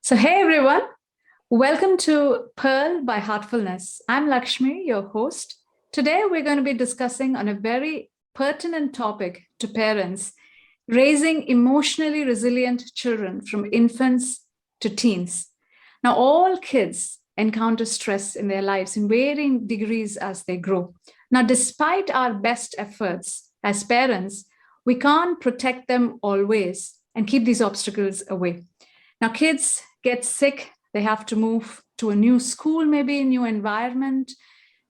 So, hey everyone, welcome to Pearl by Heartfulness. I'm Lakshmi, your host. Today, we're going to be discussing on a very pertinent topic to parents, raising emotionally resilient children from infants to teens. Now, all kids encounter stress in their lives in varying degrees as they grow. Now, despite our best efforts as parents, we can't protect them always and keep these obstacles away. Now, kids get sick, they have to move to a new school, maybe a new environment,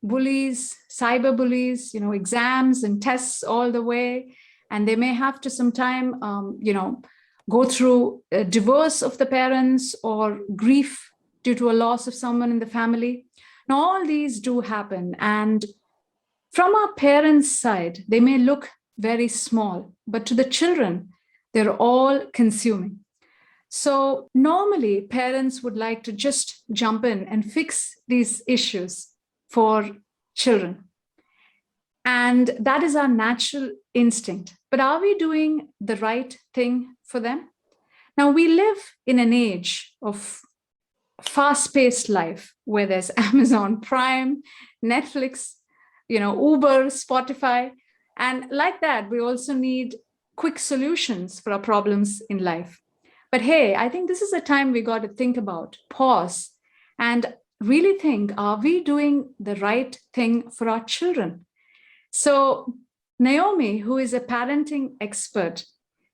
bullies, cyber bullies, exams and tests all the way. And they may have to sometime, go through a divorce of the parents or grief due to a loss of someone in the family. Now, all these do happen. And from our parents' side, they may look very small, but to the children, they're all consuming. So normally parents would like to just jump in and fix these issues for children. And that is our natural instinct. But are we doing the right thing for them? Now, we live in an age of fast-paced life where there's Amazon Prime, Netflix, Uber, Spotify. And like that, we also need quick solutions for our problems in life. But hey, I think this is a time we got to think about, pause, and really think, are we doing the right thing for our children? So Naomi, who is a parenting expert,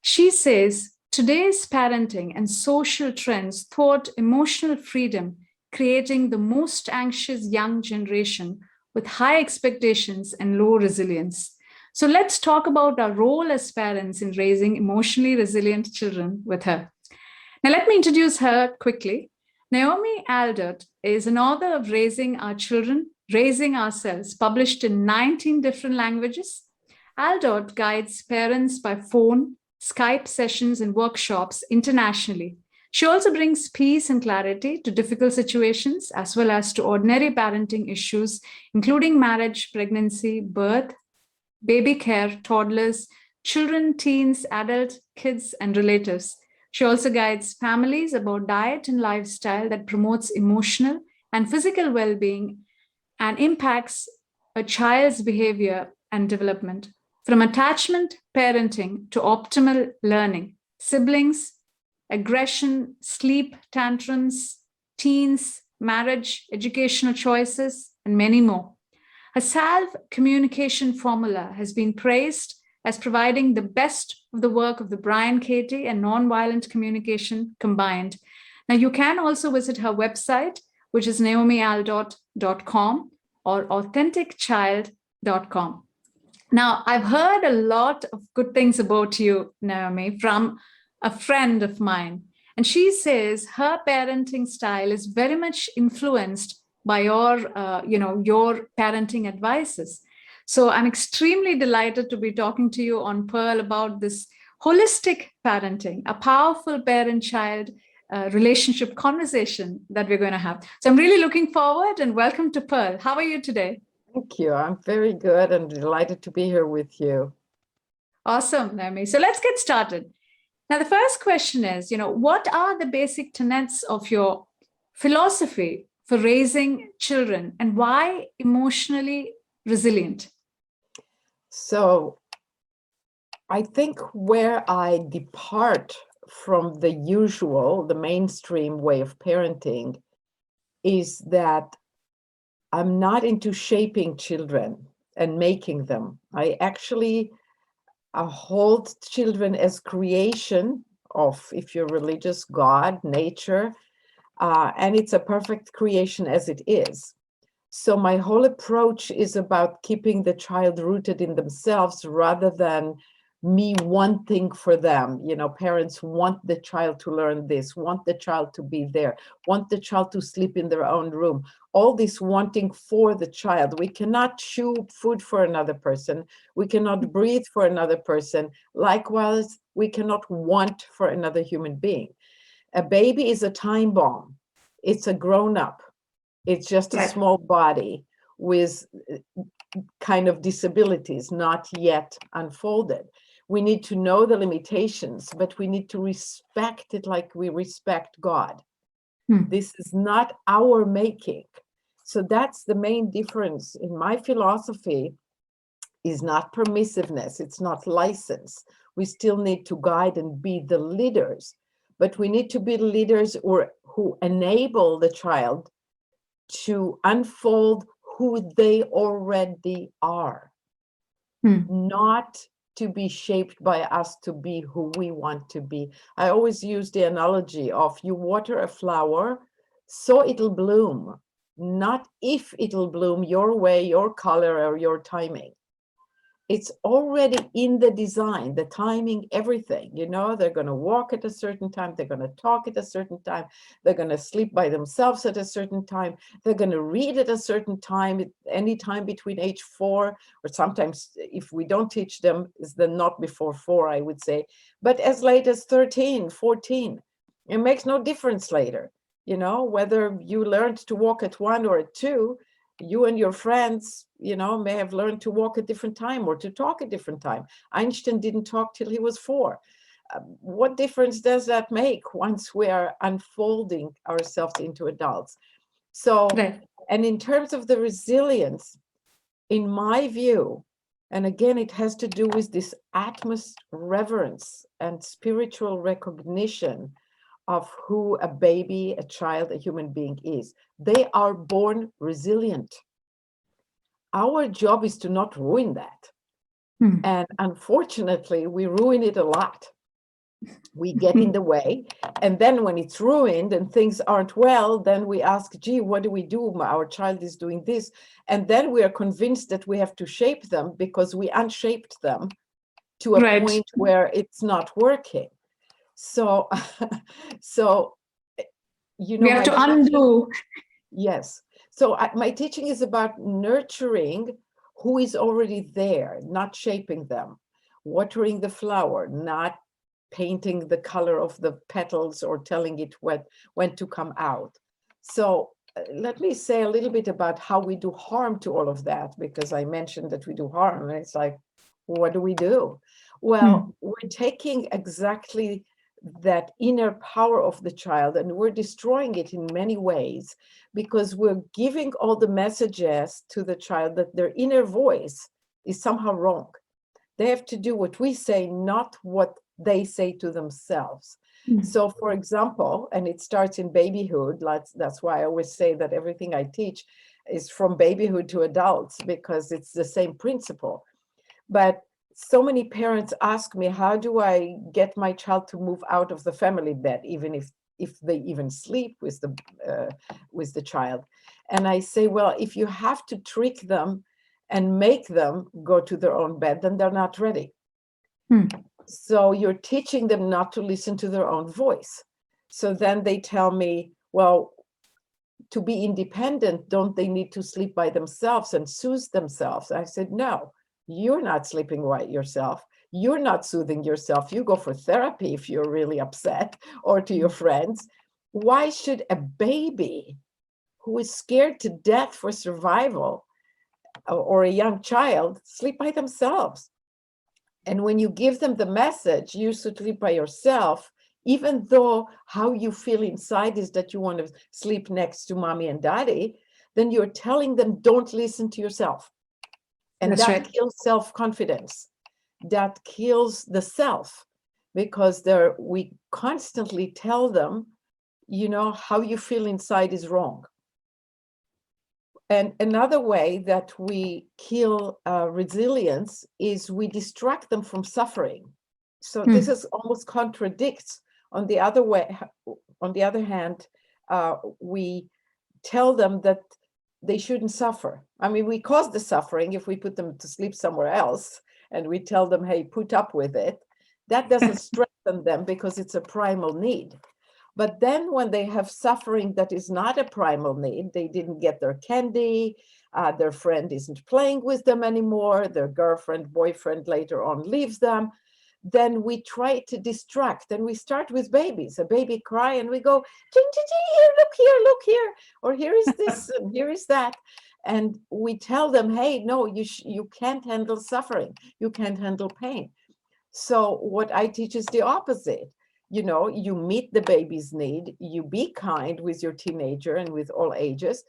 she says, today's parenting and social trends thwart emotional freedom, creating the most anxious young generation with high expectations and low resilience. So let's talk about our role as parents in raising emotionally resilient children with her. Now, let me introduce her quickly. Naomi Aldort is an author of Raising Our Children, Raising Ourselves, published in 19 different languages. Aldort guides parents by phone, Skype sessions, and workshops internationally. She also brings peace and clarity to difficult situations, as well as to ordinary parenting issues, including marriage, pregnancy, birth, baby care, toddlers, children, teens, adult, kids, and relatives. She also guides families about diet and lifestyle that promotes emotional and physical well-being and impacts a child's behavior and development. From attachment parenting to optimal learning, siblings, aggression, sleep tantrums, teens, marriage, educational choices, and many more. Her salve communication formula has been praised as providing the best of the work of the Brian Katie and nonviolent communication combined. Now, you can also visit her website, which is naomialdort.com or authenticchild.com. Now, I've heard a lot of good things about you, Naomi, from a friend of mine. And she says her parenting style is very much influenced by your parenting advices. So I'm extremely delighted to be talking to you on Pearl about this holistic parenting, a powerful parent-child relationship conversation that we're going to have. So I'm really looking forward, and welcome to Pearl. How are you today? Thank you. I'm very good and delighted to be here with you. Awesome, Naomi. So let's get started. Now, the first question is, what are the basic tenets of your philosophy for raising children, and why emotionally resilient? So I think where I depart from the usual, the mainstream way of parenting is that I'm not into shaping children and making them. I actually hold children as creation of, if you're religious, God, nature, and it's a perfect creation as it is. So my whole approach is about keeping the child rooted in themselves rather than me wanting for them. Parents want the child to learn this, want the child to be there, want the child to sleep in their own room. All this wanting for the child. We cannot chew food for another person. We cannot breathe for another person. Likewise, we cannot want for another human being. A baby is a time bomb. It's a grown-up. It's just a small body with kind of disabilities not yet unfolded. We need to know the limitations, but we need to respect it like we respect God. This is not our making. So that's the main difference in my philosophy, is not permissiveness. It's not license. We still need to guide and be the leaders, but we need to be the leaders who enable the child to unfold who they already are, not to be shaped by us to be who we want to be. I always use the analogy of you water a flower so it'll bloom, not if it'll bloom your way, your color, or your timing. It's already in the design, the timing, everything. You know, they're going to walk at a certain time. They're going to talk at a certain time. They're going to sleep by themselves at a certain time. They're going to read at a certain time, any time between age 4, or sometimes if we don't teach them, is the not before 4, I would say, but as late as 13, 14. It makes no difference later. You know, whether you learned to walk at 1 or at 2, you and your friends, you know, may have learned to walk at different time or to talk at different time. Einstein didn't talk till he was 4. What difference does that make once we are unfolding ourselves into adults? So, and in terms of the resilience, in my view, and again, it has to do with this reverence and spiritual recognition of who a baby, a child, a human being is. They are born resilient. Our job is to not ruin that. And unfortunately, we ruin it a lot. We get in the way. And then when it's ruined and things aren't well, then we ask, gee, what do we do? Our child is doing this. And then we are convinced that we have to shape them because we unshaped them to a point where it's not working. So, you know, we have to undo. Yes. So my teaching is about nurturing who is already there, not shaping them, watering the flower, not painting the color of the petals or telling it when to come out. So let me say a little bit about how we do harm to all of that, because I mentioned that we do harm. And it's like, what do we do? Well, we're taking exactly that inner power of the child and we're destroying it in many ways, because we're giving all the messages to the child that their inner voice is somehow wrong. They have to do what we say, not what they say to themselves. So for example, and it starts in babyhood, that's why I always say that everything I teach is from babyhood to adults, because it's the same principle. But so many parents ask me, how do I get my child to move out of the family bed, even if they even sleep with the child? And I say, well, if you have to trick them and make them go to their own bed, then they're not ready. So you're teaching them not to listen to their own voice. So then they tell me, well, to be independent, don't they need to sleep by themselves and soothe themselves? I said, no. You're not sleeping right yourself. You're not soothing yourself. You go for therapy if you're really upset, or to your friends. Why should a baby who is scared to death for survival, or a young child, sleep by themselves? And when you give them the message, you should sleep by yourself, even though how you feel inside is that you want to sleep next to mommy and daddy, then you're telling them, don't listen to yourself. And that kills self-confidence. That kills the self, because we constantly tell them, you know, how you feel inside is wrong. And another way that we kill resilience is we distract them from suffering. So this is almost contradicts. On the other hand, we tell them that they shouldn't suffer. I mean, we cause the suffering if we put them to sleep somewhere else and we tell them, hey, put up with it. That doesn't strengthen them because it's a primal need. But then when they have suffering that is not a primal need, they didn't get their candy, their friend isn't playing with them anymore, their girlfriend, boyfriend later on leaves them, then we try to distract. And we start with babies. A baby cry and we go, ching, ching, ching, here, look here, or here is this, and here is that. And we tell them, hey, no, you can't handle suffering. You can't handle pain. So what I teach is the opposite. You meet the baby's need, you be kind with your teenager and with all ages,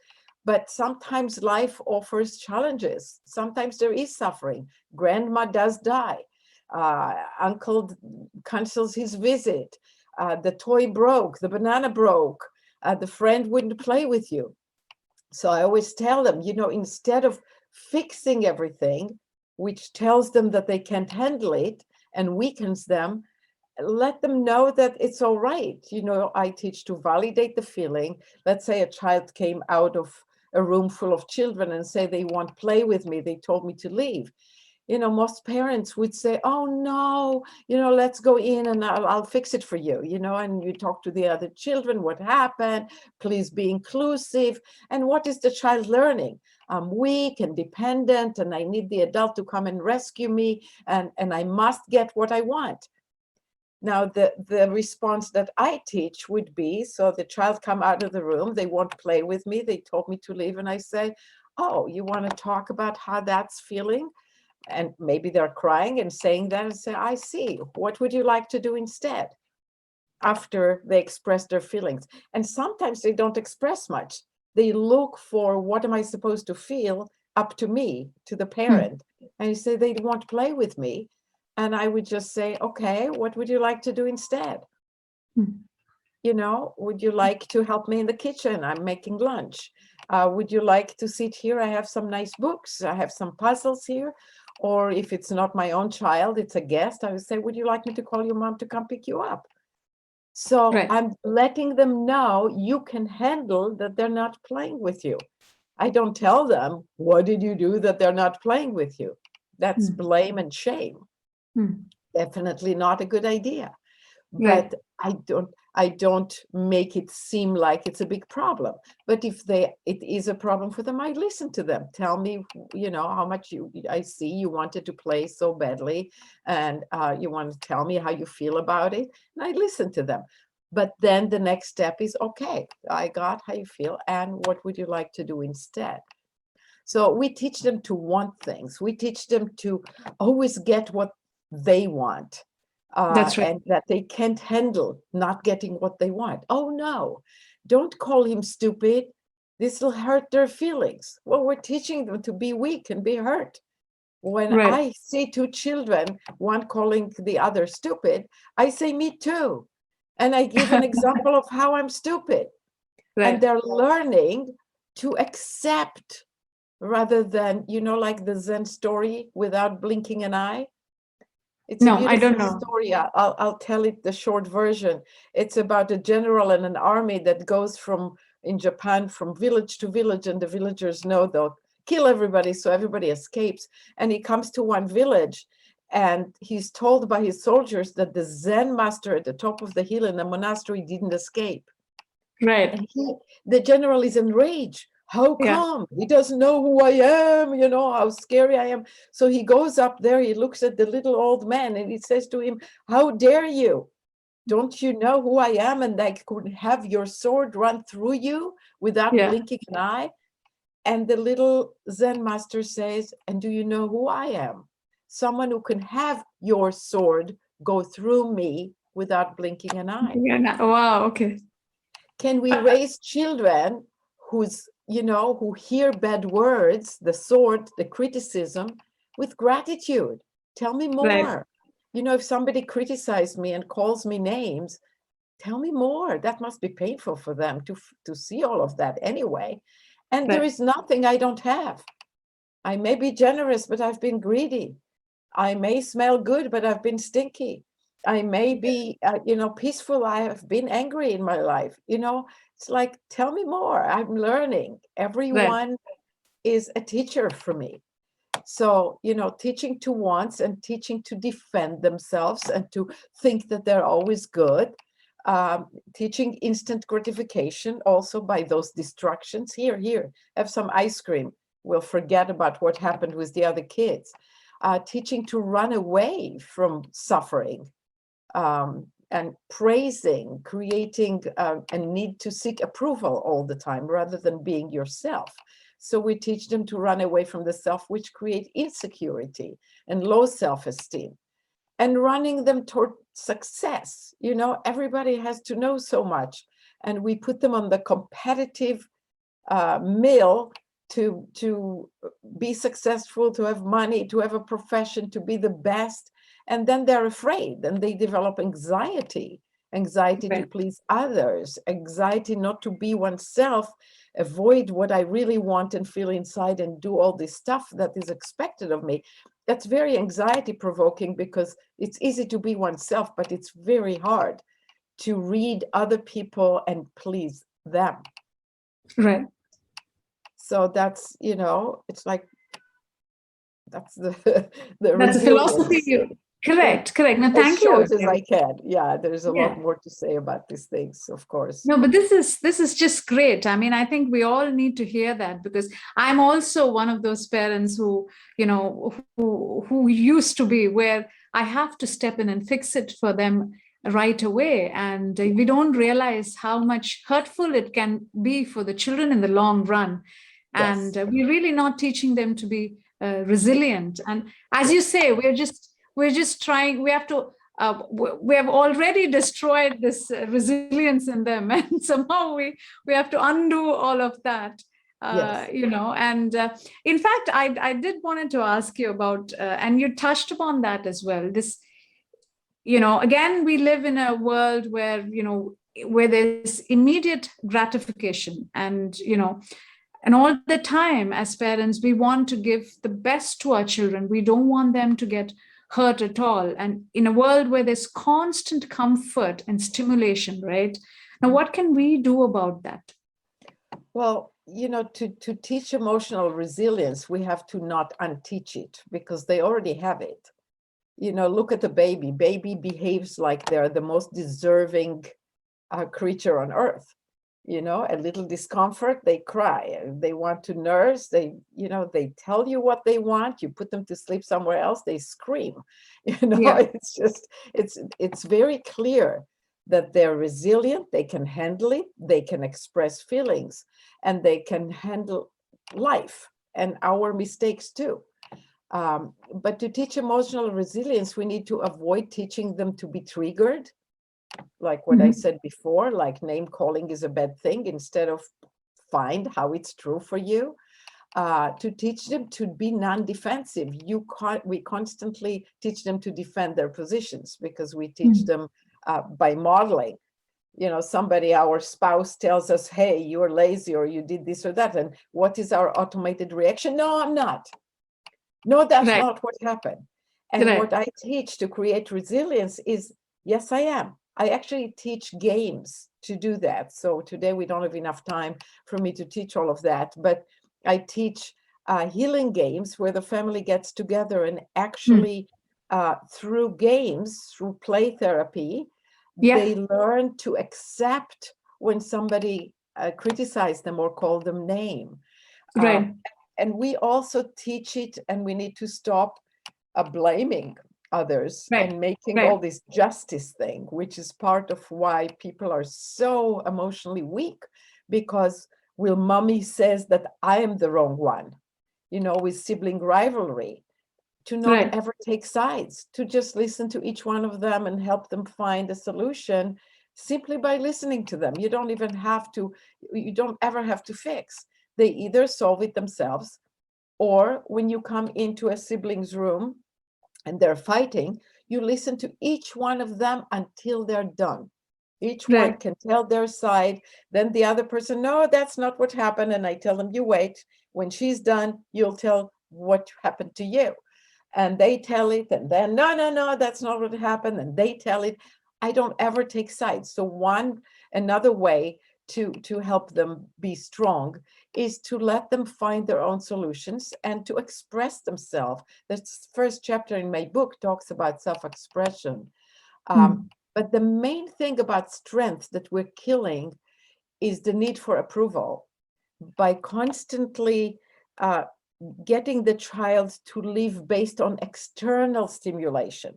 but sometimes life offers challenges. Sometimes there is suffering. Grandma does die. Uncle cancels his visit. The toy broke, the banana broke, the friend wouldn't play with you. So I always tell them, instead of fixing everything, which tells them that they can't handle it and weakens them, let them know that it's all right. I teach to validate the feeling. Let's say a child came out of a room full of children and say they won't play with me, they told me to leave. Most parents would say, oh no, let's go in and I'll fix it for you, and you talk to the other children, what happened, please be inclusive. And what is the child learning? I'm weak and dependent and I need the adult to come and rescue me, and I must get what I want. Now, the response that I teach would be, so the child come out of the room, they won't play with me, they told me to leave, and I say, oh, you want to talk about how that's feeling? And maybe they're crying and saying that, and say, I see, what would you like to do instead? After they express their feelings. And sometimes they don't express much. They look for, what am I supposed to feel, up to me, to the parent. And you say, they won't play with me. And I would just say, okay, what would you like to do instead? Would you like to help me in the kitchen? I'm making lunch. Would you like to sit here? I have some nice books. I have some puzzles here. Or if it's not my own child, it's a guest, I would say, would you like me to call your mom to come pick you up? So Right. I'm letting them know you can handle that they're not playing with you. I don't tell them, what did you do that they're not playing with you? That's blame and shame. Definitely not a good idea. Right. But I don't make it seem like it's a big problem. But if it is a problem for them, I listen to them. Tell me, how much I see you wanted to play so badly, and you want to tell me how you feel about it, and I listen to them. But then the next step is, okay, I got how you feel, and what would you like to do instead? So we teach them to want things. We teach them to always get what they want. That's right. And that they can't handle not getting what they want. Oh no, don't call him stupid. This will hurt their feelings. Well, we're teaching them to be weak and be hurt. When Right. I see two children, one calling the other stupid, I say, me too. And I give an example of how I'm stupid. And Right. they're learning to accept rather than, like the Zen story, without blinking an eye. It's a No, I don't beautiful know. story. I'll tell it the short version. It's about a general and an army that goes in Japan, from village to village, and the villagers know they'll kill everybody, so everybody escapes. And he comes to one village, and he's told by his soldiers that the Zen master at the top of the hill in the monastery didn't escape. Right. And the general is enraged. How Yeah. come? He doesn't know who I am, how scary I am. So he goes up there, he looks at the little old man, and he says to him, how dare you? Don't you know who I am, and I could have your sword run through you without Yeah. blinking an eye? And the little Zen master says, and do you know who I am? Someone who can have your sword go through me without blinking an eye. Yeah. Wow. Okay. Can we raise children who hear bad words, the sword, the criticism, with gratitude? Tell me Right. more. If somebody criticizes me and calls me names, tell me more. That must be painful for them to see all of that anyway. And there Right. is nothing I don't have. I may be generous, but I've been greedy. I may smell good, but I've been stinky. I may be, peaceful. I have been angry in my life. It's like, tell me more. I'm learning. Right. Everyone is a teacher for me. So, teaching to want and teaching to defend themselves and to think that they're always good. Teaching instant gratification also by those distractions. Here, have some ice cream. We'll forget about what happened with the other kids. Teaching to run away from suffering, and praising, creating a need to seek approval all the time rather than being yourself. So we teach them to run away from the self, which create insecurity and low self-esteem. and running them toward success. You know, everybody has to know so much, and we put them on the competitive mill to be successful, to have money, to have a profession, to be the best. And then they're afraid and they develop anxiety to please others, anxiety not to be oneself, avoid what I really want and feel inside, and do all this stuff that is expected of me. That's very anxiety provoking, because it's easy to be oneself, but it's very hard to read other people and please them. Right. So that's, you know, it's like, that's the That's a philosophy. resilience. Correct. Now, As thank you. short as I can. Yeah, there's a lot Yeah. more to say about these things, of course. No, but this is just great. I mean, I think we all need to hear that, because I'm also one of those parents who, you know, who used to be, where I have to step in and fix it for them right away, and we don't realize how much hurtful it can be for the children in the long run. And Yes. we're really not teaching them to be resilient. And as you say, we're just trying. We have to. We have already destroyed this resilience in them, and somehow we have to undo all of that. Yes. You know, and in fact, I did wanted to ask you about, and you touched upon that as well. This, you know, again, we live in a world where, you know, where there's immediate gratification, and you know, and all the time as parents, we want to give the best to our children. We don't want them to get hurt at all. And in a world where there's constant comfort and stimulation, right? Now, what can we do about that? Well, you know, to teach emotional resilience, we have to not unteach it, because they already have it. You know, look at the baby. Baby behaves like they're the most deserving creature on earth. You know, a little discomfort, they cry. They want to nurse, they, you know, they tell you what they want. You put them to sleep somewhere else, they scream. You know, Yeah. it's just, it's very clear that they're resilient, they can handle it, they can express feelings, and they can handle life and our mistakes too. But to teach emotional resilience, we need to avoid teaching them to be triggered, like what I said before, like name calling is a bad thing, instead of find how it's true for you. To teach them to be non-defensive. We constantly teach them to defend their positions, because we teach them by modeling. You know, somebody, our spouse tells us, hey, you're lazy, or you did this or that. And what is our automated reaction? No, I'm not. No, that's Right. not what happened. And what I teach to create resilience is, yes, I am. I actually teach games to do that. So today we don't have enough time for me to teach all of that, but I teach healing games where the family gets together and actually through games, through play therapy, they learn to accept when somebody criticizes them or call them name. Right. And we also teach it, and we need to stop blaming others and making all this justice thing, which is part of why people are so emotionally weak, because mommy says that I am the wrong one, you know, with sibling rivalry, to not ever take sides, to just listen to each one of them and help them find a solution simply by listening to them. You don't ever have to fix. They either solve it themselves, or when you come into a sibling's room and they're fighting, you listen to each one of them until they're done. Each one can tell their side. Then the other person, no, that's not what happened. And I tell them, you wait. When she's done, you'll tell what happened to you. And they tell it, and then, no, that's not what happened. And they tell it. I don't ever take sides. So another way to help them be strong is to let them find their own solutions and to express themselves. The first chapter in my book talks about self-expression. But the main thing about strength that we're killing is the need for approval. By constantly getting the child to live based on external stimulation,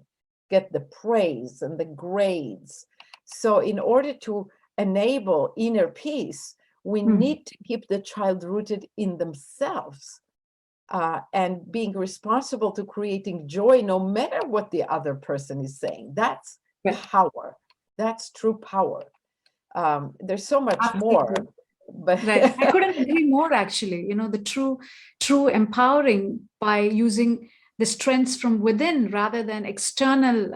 get the praise and the grades. So in order to enable inner peace, we need to keep the child rooted in themselves. and being responsible to creating joy no matter what the other person is saying. That's power. That's true power. There's so much more, Absolutely. but Right. I couldn't agree more, actually. The true empowering by using the strengths from within rather than external,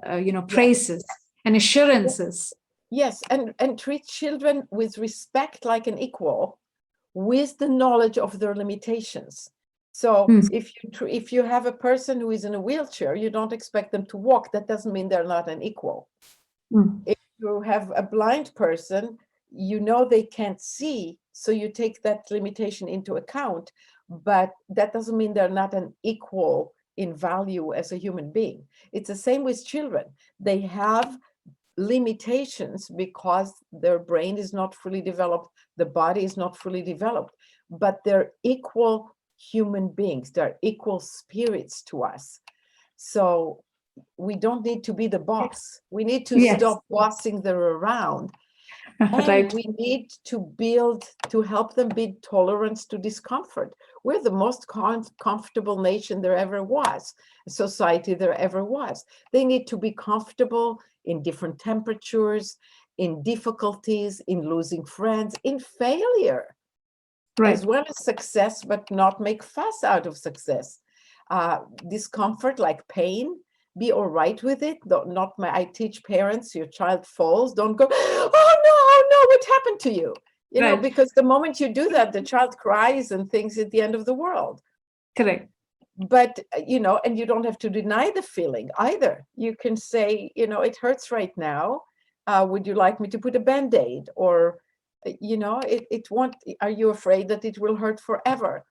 yes, praises and assurances. yes, and treat children with respect like an equal, with the knowledge of their limitations. So Mm, if you have a person who is in a wheelchair, you don't expect them to walk. That doesn't mean they're not an equal. mm. If you have a blind person, you know they can't see, so you take that limitation into account, but that doesn't mean they're not an equal in value as a human being. It's the same with children. They have limitations because their brain is not fully developed, the body is not fully developed, but they're equal human beings, they're equal spirits to us. So we don't need to be the boss. We need to Yes. stop bossing them around. And Right. we need to help them build tolerance to discomfort. We're the most comfortable nation there ever was, society there ever was. They need to be comfortable in different temperatures, in difficulties, in losing friends, in failure, as Right. well as success, but not make fuss out of success. Discomfort like pain, be all right with it. I teach parents, your child falls, don't go, oh no, what happened to you? Right. Because the moment you do that, the child cries and thinks it's the end of the world. Correct. But, and you don't have to deny the feeling either. You can say, it hurts right now. Would you like me to put a Band-Aid? Or, it won't, are you afraid that it will hurt forever?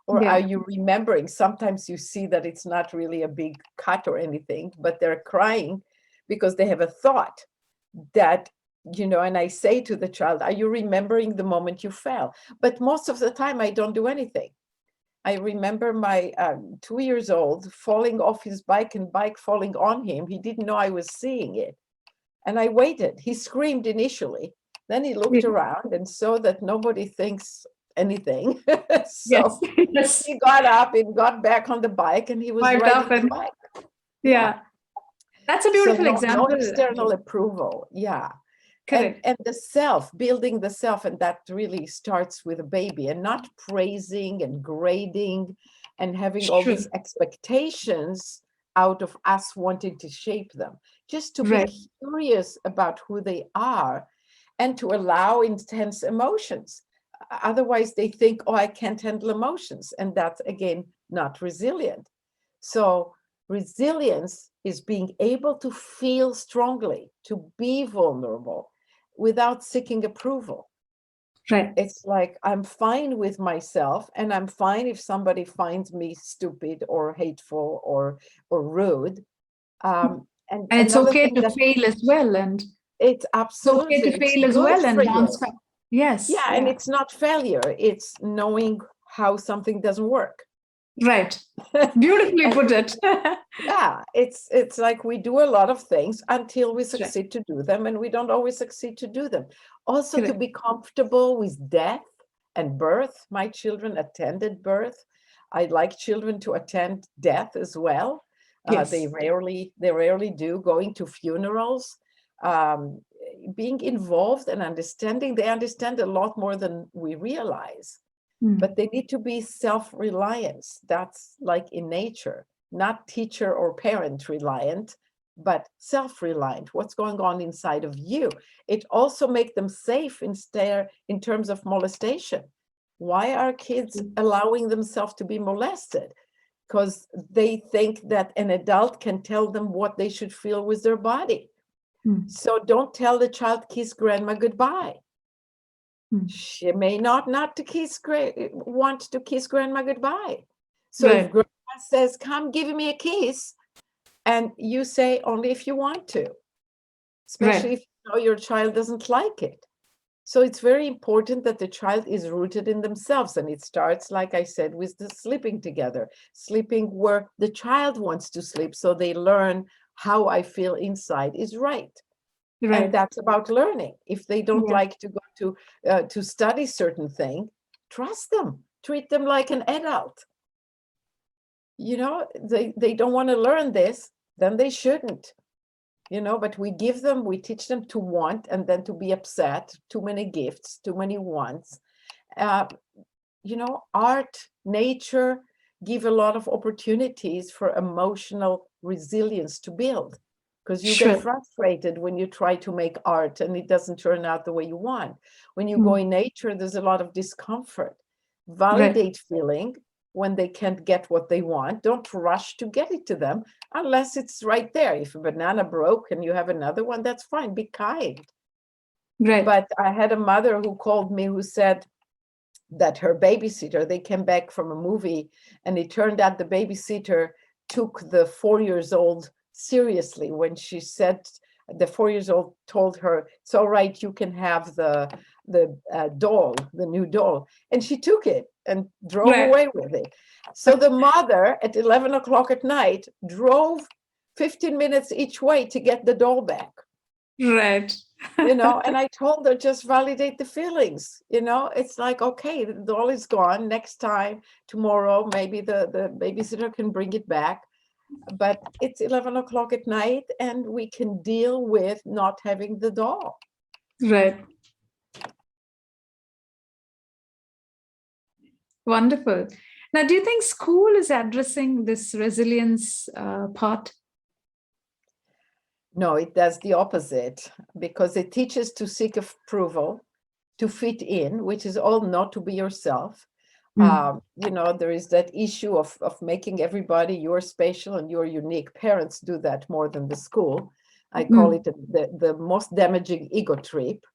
Or are Yeah. you remembering? Sometimes you see that it's not really a big cut or anything, but they're crying because they have a thought that, and I say to the child, are you remembering the moment you fell? But most of the time I don't do anything. I remember my 2 years old falling off his bike and bike falling on him. He didn't know I was seeing it. And I waited. He screamed initially. Then he looked Yeah. around and saw that nobody thinks anything. Yes. So Yes. he got up and got back on the bike and he was Quite riding the often. bike. Yeah. Yeah. That's a So beautiful no example. external approval. Yeah. And Correct. the self, building the self, and that really starts with a baby, and not praising and grading and having all these True. expectations out of us wanting to shape them. Just to be Right. curious about who they are and to allow intense emotions. Otherwise, they think, oh, I can't handle emotions. And that's, again, not resilient. So resilience is being able to feel strongly, to be vulnerable without seeking approval. Right. It's like, I'm fine with myself, and I'm fine if somebody finds me stupid or hateful or rude. And And it's another okay thing to that fail as well. And it's it's okay absolutely, to it's fail as good well for and you. bounce back. Yes. Yeah, and Yeah. it's not failure, it's knowing how something doesn't work. Right. Beautifully And put it. yeah, it's like we do a lot of things until we Right. succeed to do them, and we don't always succeed to do them. Also, to Correct. be comfortable with death and birth. My children attended birth. I'd like children to attend death as well. They Yes. rarely do. Going to funerals, um, being involved and understanding. They understand a lot more than we realize. Mm. But they need to be self-reliance. That's like in nature, not teacher or parent reliant, but self-reliant. What's going on inside of you? It also makes them safe in terms of molestation. Why are kids allowing themselves to be molested? Because they think that an adult can tell them what they should feel with their body. Mm. So don't tell the child, kiss grandma goodbye. Mm. She may not want to kiss grandma goodbye. So if Right. grandma says, come give me a kiss, and you say only if you want to, especially Right. if you know your child doesn't like it. So it's very important that the child is rooted in themselves. And it starts, like I said, with the sleeping together, sleeping where the child wants to sleep. So they learn how I feel inside is right. And Right. that's about learning. If they don't Yeah. like to go to study certain thing, trust them, treat them like an adult. they don't want to learn this, then they shouldn't. But we teach them to want and then to be upset. Too many gifts, too many wants. Art, nature give a lot of opportunities for emotional resilience to build, because you get frustrated when you try to make art and it doesn't turn out the way you want. When you go in nature, there's a lot of discomfort. Validate feeling when they can't get what they want. Don't rush to get it to them unless it's right there. If a banana broke and you have another one, that's fine. Be kind. But I had a mother who called me who said that her babysitter, they came back from a movie, and it turned out the babysitter took the 4-year-old seriously when she said, the 4-year-old told her, it's all right, you can have the doll, the new doll. And she took it and drove away with it. So the mother at 11 o'clock at night drove 15 minutes each way to get the doll back. Right. And I told her, just validate the feelings. It's like, okay, the doll is gone. Next time, tomorrow, maybe the babysitter can bring it back. But it's 11 o'clock at night and we can deal with not having the doll. Right. Wonderful. Now, do you think school is addressing this resilience part? No, it does the opposite, because it teaches to seek approval, to fit in, which is all not to be yourself. There is that issue of making everybody, you're special and you're unique. Parents do that more than the school. I call it the most damaging ego trip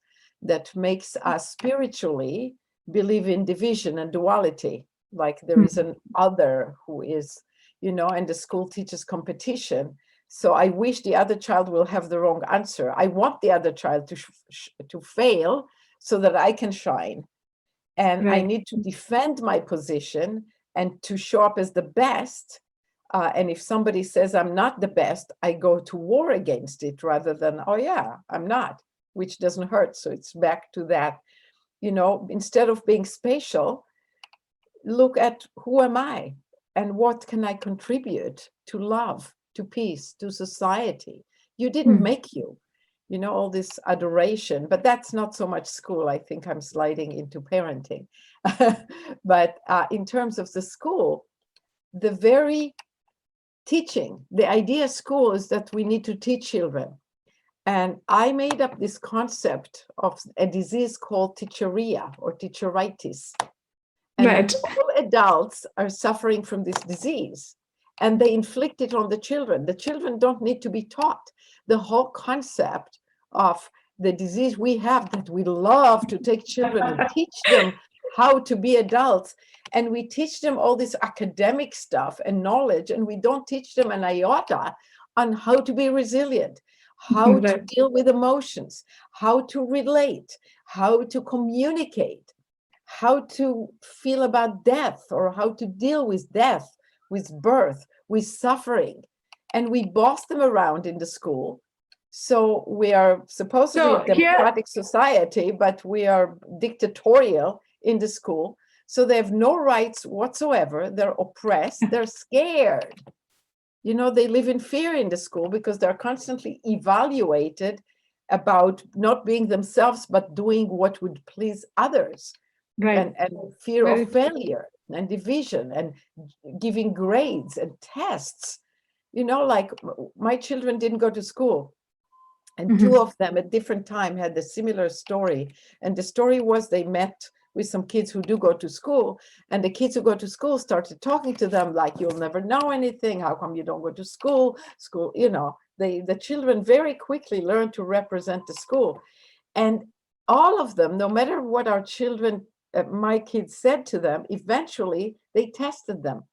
that makes us spiritually believe in division and duality. Like there is an other who is, and the school teaches competition. So I wish the other child will have the wrong answer. I want the other child to fail so that I can shine. And I need to defend my position and to show up as the best. And if somebody says I'm not the best, I go to war against it rather than, oh yeah, I'm not, which doesn't hurt. So it's back to that, instead of being spatial, look at who am I and what can I contribute to love, to peace, to society. You didn't make you. All this adoration, but that's not so much school. I think I'm sliding into parenting. But in terms of the school, the very teaching, the idea of school is that we need to teach children. And I made up this concept of a disease called teacheria or teacheritis. And all adults are suffering from this disease. And they inflict it on the children. The children don't need to be taught. The whole concept of the disease we have, that we love to take children and teach them how to be adults. And we teach them all this academic stuff and knowledge, and we don't teach them an iota on how to be resilient, how to deal with emotions, how to relate, how to communicate, how to feel about death or how to deal with death, with birth, with suffering. And we boss them around in the school. So we are supposedly a democratic society, but we are dictatorial in the school. So they have no rights whatsoever. They're oppressed. They're scared. They live in fear in the school because they're constantly evaluated about not being themselves, but doing what would please others. And fear of failure and division and giving grades and tests. Like my children didn't go to school. And two of them at different time had a similar story. And the story was they met with some kids who do go to school. And the kids who go to school started talking to them like, you'll never know anything. How come you don't go to school? The children very quickly learn to represent the school. And all of them, no matter what our children, my kids said to them, eventually they tested them.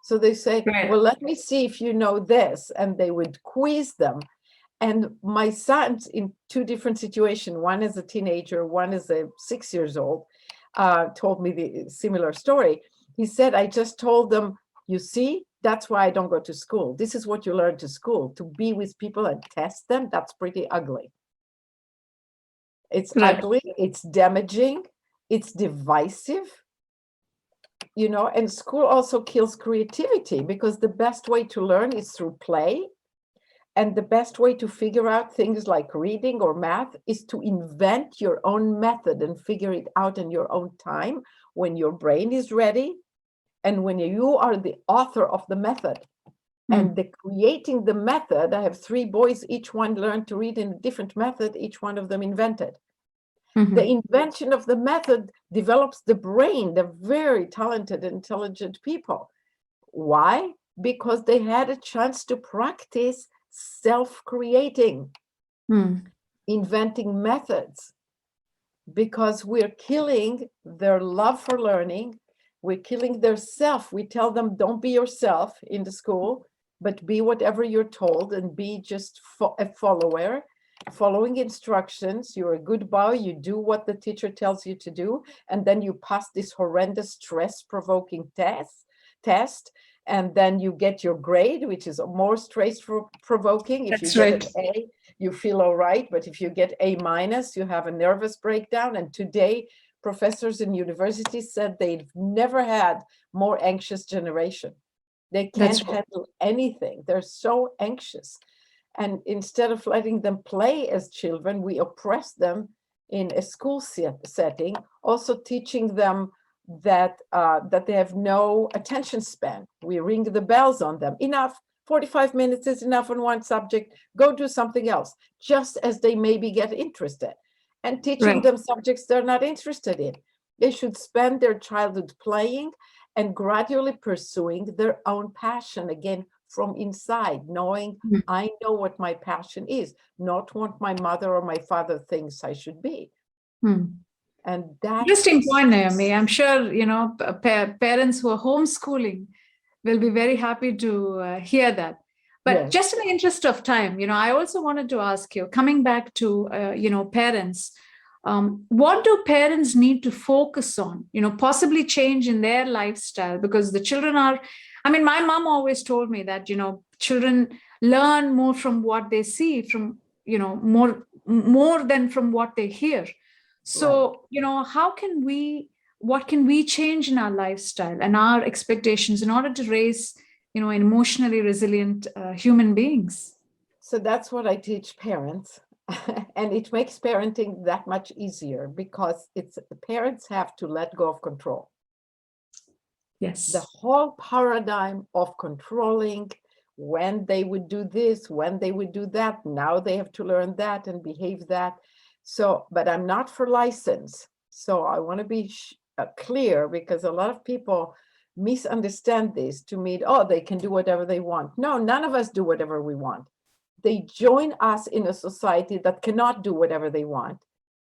So they say, well, let me see if you know this. And they would quiz them. And my sons in two different situations, one is a teenager, one is a 6 years old, told me the similar story. He said, I just told them, you see, that's why I don't go to school. This is what you learn to school, to be with people and test them. That's pretty ugly. It's ugly, it's damaging, it's divisive. And school also kills creativity, because the best way to learn is through play. And the best way to figure out things like reading or math is to invent your own method and figure it out in your own time, when your brain is ready and when you are the author of the method. And the creating the method, I have 3 boys, each one learned to read in a different method, each one of them invented. The invention of the method develops the brain. They're very talented, intelligent people. Why? Because they had a chance to practice self-creating, inventing methods, because we're killing their love for learning. We're killing their self. We tell them, don't be yourself in the school, but be whatever you're told, and be just a follower, following instructions. You're a good boy. You do what the teacher tells you to do. And then you pass this horrendous stress-provoking test. And then you get your grade, which is more stress-provoking. If you get an A, you feel all right. But if you get A-, you have a nervous breakdown. And today, professors in universities said they've never had more anxious generation. They can't handle anything. They're so anxious. And instead of letting them play as children, we oppress them in a school setting, also teaching them that they have no attention span. We ring the bells on them. Enough, 45 minutes is enough on one subject. Go do something else, just as they maybe get interested. And teaching them subjects they're not interested in. They should spend their childhood playing and gradually pursuing their own passion again from inside, knowing I know what my passion is, not what my mother or my father thinks I should be. And that's interesting point, Naomi. I'm sure, parents who are homeschooling will be very happy to hear that. But just in the interest of time, I also wanted to ask you, coming back to, parents, what do parents need to focus on, possibly change in their lifestyle? Because the children are, my mom always told me that, children learn more from what they see, from, more than from what they hear. So, what can we change in our lifestyle and our expectations in order to raise, emotionally resilient human beings? So that's what I teach parents. And it makes parenting that much easier, because parents have to let go of control. Yes. The whole paradigm of controlling when they would do this, when they would do that, now they have to learn that and behave that. So, but I'm not for license. So I want to be clear, because a lot of people misunderstand this to mean, oh, they can do whatever they want. No, none of us do whatever we want. They join us in a society that cannot do whatever they want.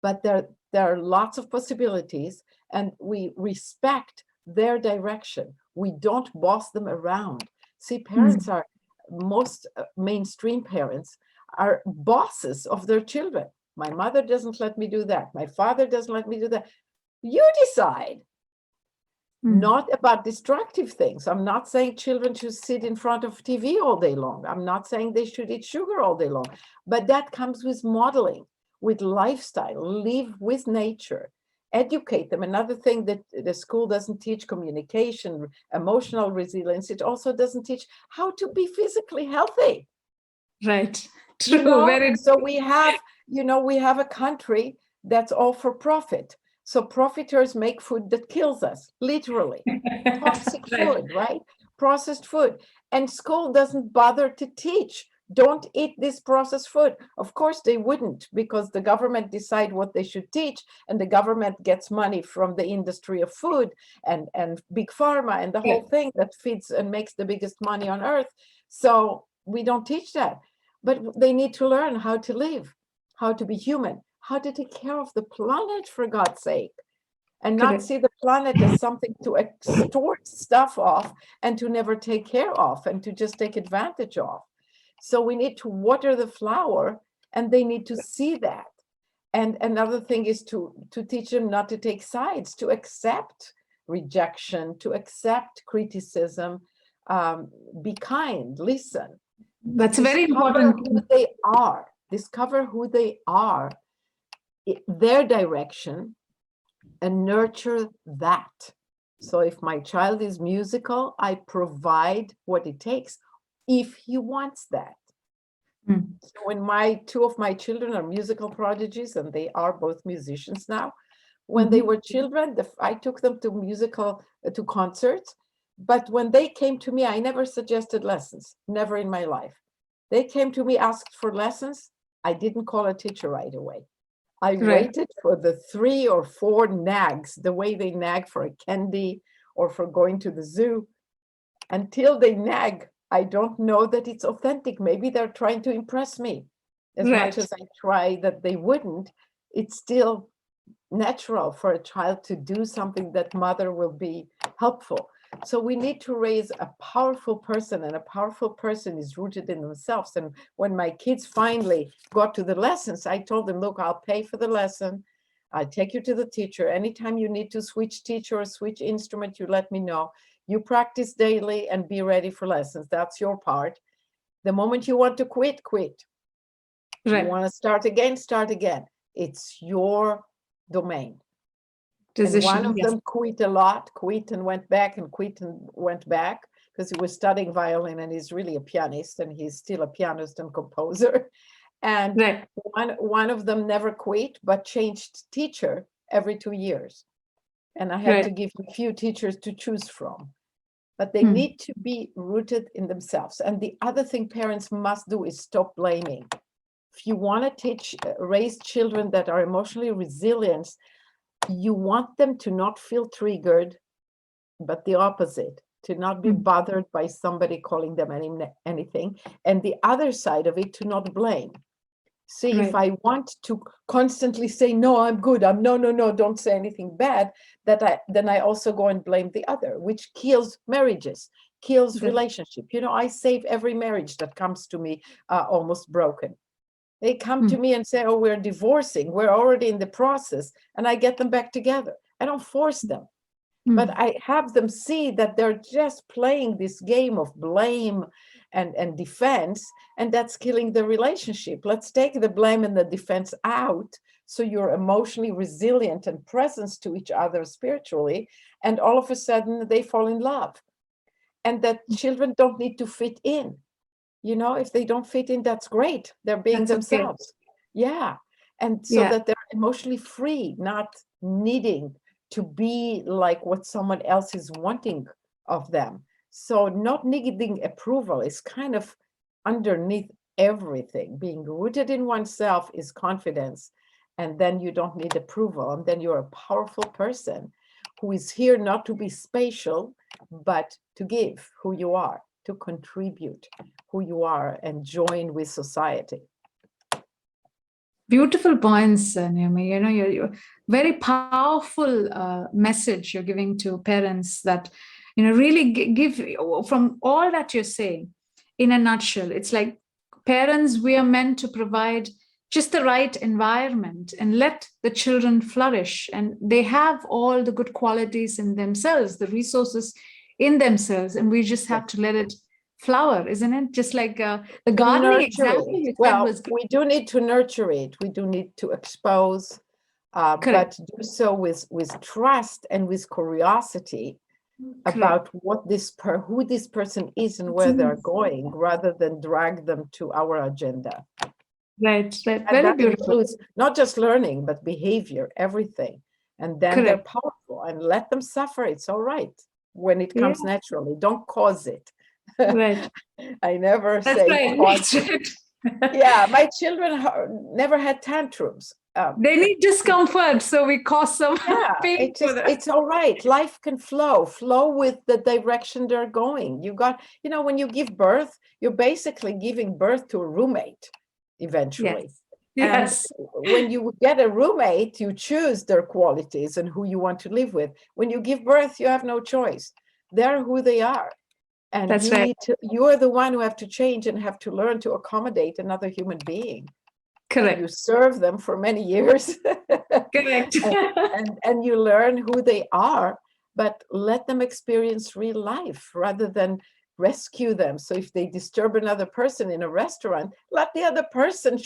But there are lots of possibilities, and we respect their direction. We don't boss them around. See, parents are, most mainstream parents are bosses of their children. My mother doesn't let me do that. My father doesn't let me do that. You decide. Not about destructive things. I'm not saying children should sit in front of TV all day long. I'm not saying they should eat sugar all day long. But that comes with modeling, with lifestyle. Live with nature. Educate them. Another thing that the school doesn't teach: communication, emotional resilience. It also doesn't teach how to be physically healthy. Right. True. So we have, we have a country that's all for profit. So profiteers make food that kills us, literally. Toxic food, right? Processed food. And school doesn't bother to teach, don't eat this processed food. Of course they wouldn't, because the government decide what they should teach, and the government gets money from the industry of food and big pharma and the whole thing that feeds and makes the biggest money on earth. So we don't teach that. But they need to learn how to live, how to be human, how to take care of the planet, for God's sake, and not see the planet as something to extort stuff off and to never take care of and to just take advantage of. So we need to water the flower, and they need to see that. And another thing is to teach them not to take sides, to accept rejection, to accept criticism, be kind, listen. That's very important. Who they are. Discover who they are, their direction, and nurture that. So if my child is musical, I provide what it takes if he wants that. So when two of my children are musical prodigies, and they are both musicians now, when they were children, I took them to concerts. But when they came to me, I never suggested lessons, never in my life. They came to me, asked for lessons. I didn't call a teacher right away. I Right. waited for the 3 or 4 nags, the way they nag for a candy or for going to the zoo. Until they nag, I don't know that it's authentic. Maybe they're trying to impress me. As much Right. as I try that they wouldn't, it's still natural for a child to do something that mother will be helpful. So we need to raise a powerful person, and a powerful person is rooted in themselves. And when my kids finally got to the lessons, I told them, look, I'll pay for the lesson. I'll take you to the teacher. Anytime you need to switch teacher or switch instrument, you let me know. You practice daily and be ready for lessons. That's your part. The moment you want to quit, quit. You Right. want to start again, start again. It's your domain. And one Decision. of Yes. them quit a lot, quit and went back, and quit and went back, because he was studying violin, and he's really a pianist, and he's still a pianist and composer. And Right. one of them never quit, but changed teacher every 2 years. And I had to Right. give him a few teachers to choose from. But they need to be rooted in themselves. And the other thing parents must do is stop blaming. If you want to raise children that are emotionally resilient, you want them to not feel triggered, but the opposite, to not be bothered by somebody calling them anything. And the other side of it, to not blame. See, if Right. I want to constantly say, no, I'm good, no, don't say anything bad, then I also go and blame the other, which kills marriages, kills That, relationship. I save every marriage that comes to me almost broken. They come to me and say, oh, we're divorcing, we're already in the process, and I get them back together. I don't force them, but I have them see that they're just playing this game of blame and defense, and that's killing the relationship. Let's take the blame and the defense out, so you're emotionally resilient and present to each other spiritually, and all of a sudden they fall in love. And that children don't need to fit in. If they don't fit in, that's great. They're being that's okay. themselves. Yeah. And so Yeah. that they're emotionally free, not needing to be like what someone else is wanting of them. So not needing approval is kind of underneath everything. Being rooted in oneself is confidence. And then you don't need approval. And then you're a powerful person who is here not to be spatial, but to give who you are, to contribute who you are, and join with society. Beautiful points, Naomi. You're very powerful message you're giving to parents that, really give from all that you're saying in a nutshell. It's like parents, we are meant to provide just the right environment and let the children flourish. And they have all the good qualities in themselves, the resources in themselves. And we just Yes. have to let it flower, isn't it? Just like the To gardening nurture example it. you said Well, was good. we do need to nurture it. We do need to expose, Correct. but do so with trust and with curiosity Correct. about who this person is and where they're going, rather than drag them to our agenda. Right, right. And Very that beautiful. includes not just learning, but behavior, everything. And then they're Correct. powerful, and let them suffer. It's all right when it Yeah, comes naturally. Don't cause it. right. I never That's say right. cause That's it. right. Yeah, my children never had tantrums. They need discomfort, so we cause some Yeah, pain for them. it's all right. Life can flow with the direction they're going. When you give birth, you're basically giving birth to a roommate Yes. eventually. And Yes. when you get a roommate, you choose their qualities and who you want to live with. When you give birth, you have no choice. They're who they are. And That's right. you're the one who have to change and have to learn to accommodate another human being. And you Correct. serve them for many years. Correct. and you learn who they are, but let them experience real life rather than rescue them. So if they disturb another person in a restaurant, let the other person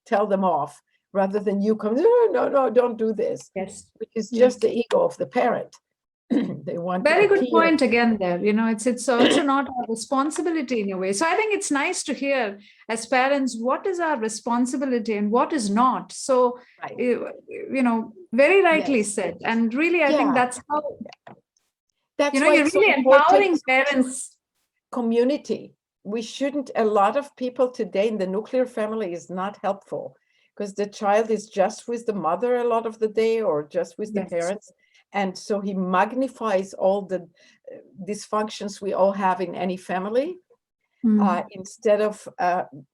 tell them off, rather than you come, no, don't do this, Yes. which is just Yes. the ego of the parent. They want to Very good appear. point again there. It's also not our responsibility in a way. So I think it's nice to hear as parents what is our responsibility and what is not. So, Right. very rightly Yes. said. And really, I think Yeah. that's how, That's why you're it's so really important. empowering parents. Community. We shouldn't, a lot of people today in the nuclear family is not helpful because the child is just with the mother a lot of the day or just with the Yes. parents. And so he magnifies all the dysfunctions we all have in any family. Instead of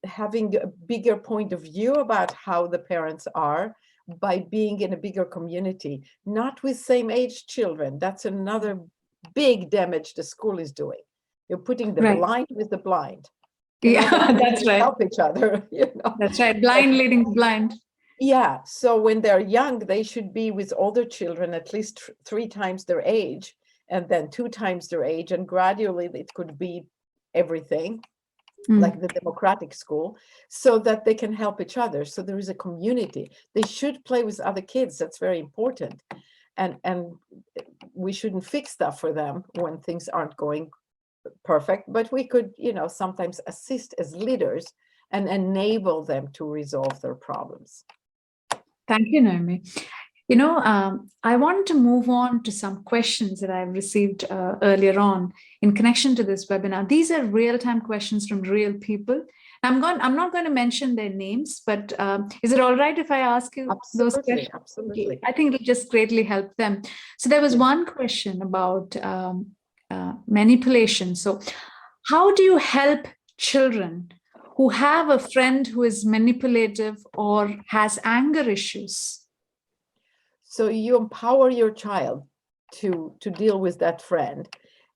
having a bigger point of view about how the parents are by being in a bigger community, not with same age children. That's another big damage the school is doing. You're putting the Right. blind with the blind. They're Yeah, not going that's to right. help each other, That's right. Blind leading the blind. Yeah, so when they're young, they should be with older children at least 3 times their age, and then 2 times their age, and gradually it could be everything, like the democratic school, so that they can help each other. So there is a community. They should play with other kids. That's very important. And we shouldn't fix stuff for them when things aren't going perfect, but we could, sometimes assist as leaders and enable them to resolve their problems. Thank you, Naomi. I want to move on to some questions that I've received earlier on in connection to this webinar. These are real-time questions from real people. I'm not going to mention their names, but is it all right if I ask you those questions? Absolutely. I think it'll just greatly help them. So there was one question about manipulation. So how do you help children who have a friend who is manipulative or has anger issues? So you empower your child to deal with that friend.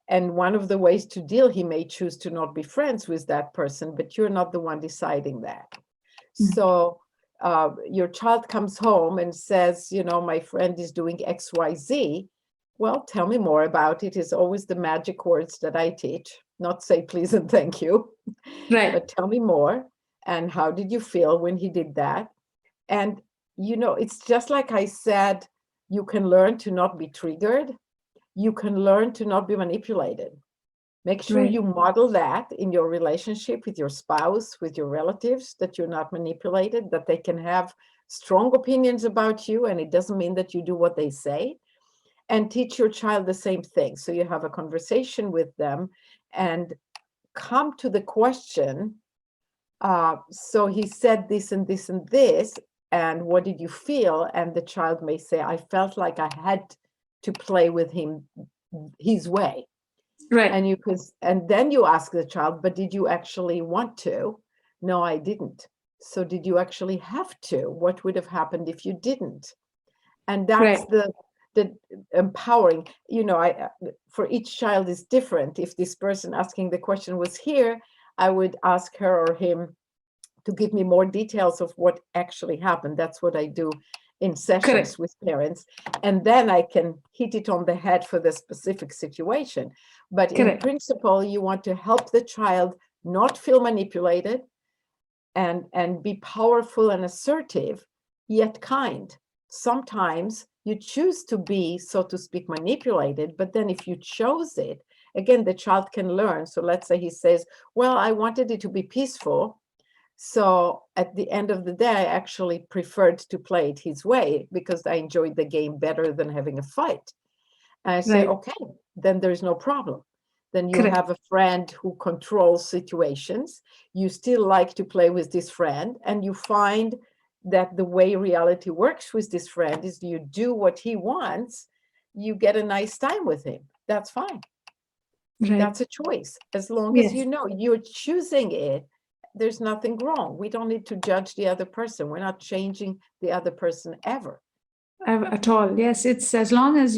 And one of the ways to deal, he may choose to not be friends with that person, but you're not the one deciding that. So your child comes home and says, my friend is doing XYZ. Well, tell me more about it is always the magic words that I teach. Not say please and thank you, Right. but tell me more. And how did you feel when he did that? And it's just like I said, you can learn to not be triggered. You can learn to not be manipulated. Make sure you model that in your relationship with your spouse, with your relatives, that you're not manipulated, that they can have strong opinions about you, and it doesn't mean that you do what they say. And teach your child the same thing. So you have a conversation with them and come to the question, so he said this and this and this, and what did you feel? And the child may say, I felt like I had to play with him his way. Right. And then you ask the child, but did you actually want to? No, I didn't. So did you actually have to? What would have happened if you didn't? And that's the empowering, for each child is different. If this person asking the question was here, I would ask her or him to give me more details of what actually happened. That's what I do in sessions with parents. And then I can hit it on the head for the specific situation. But in principle, you want to help the child not feel manipulated and be powerful and assertive, yet kind. Sometimes you choose to be, so to speak, manipulated, but then if you chose it, again, the child can learn. So let's say he says, well, I wanted it to be peaceful. So at the end of the day, I actually preferred to play it his way because I enjoyed the game better than having a fight. And I say, okay, then there's no problem. Then you have a friend who controls situations. You still like to play with this friend, and you find that the way reality works with this friend is you do what he wants, you get a nice time with him. That's fine. That's a choice. As long as you know you're choosing it, there's nothing wrong. We don't need to judge the other person. We're not changing the other person ever. At all. Yes, it's as long as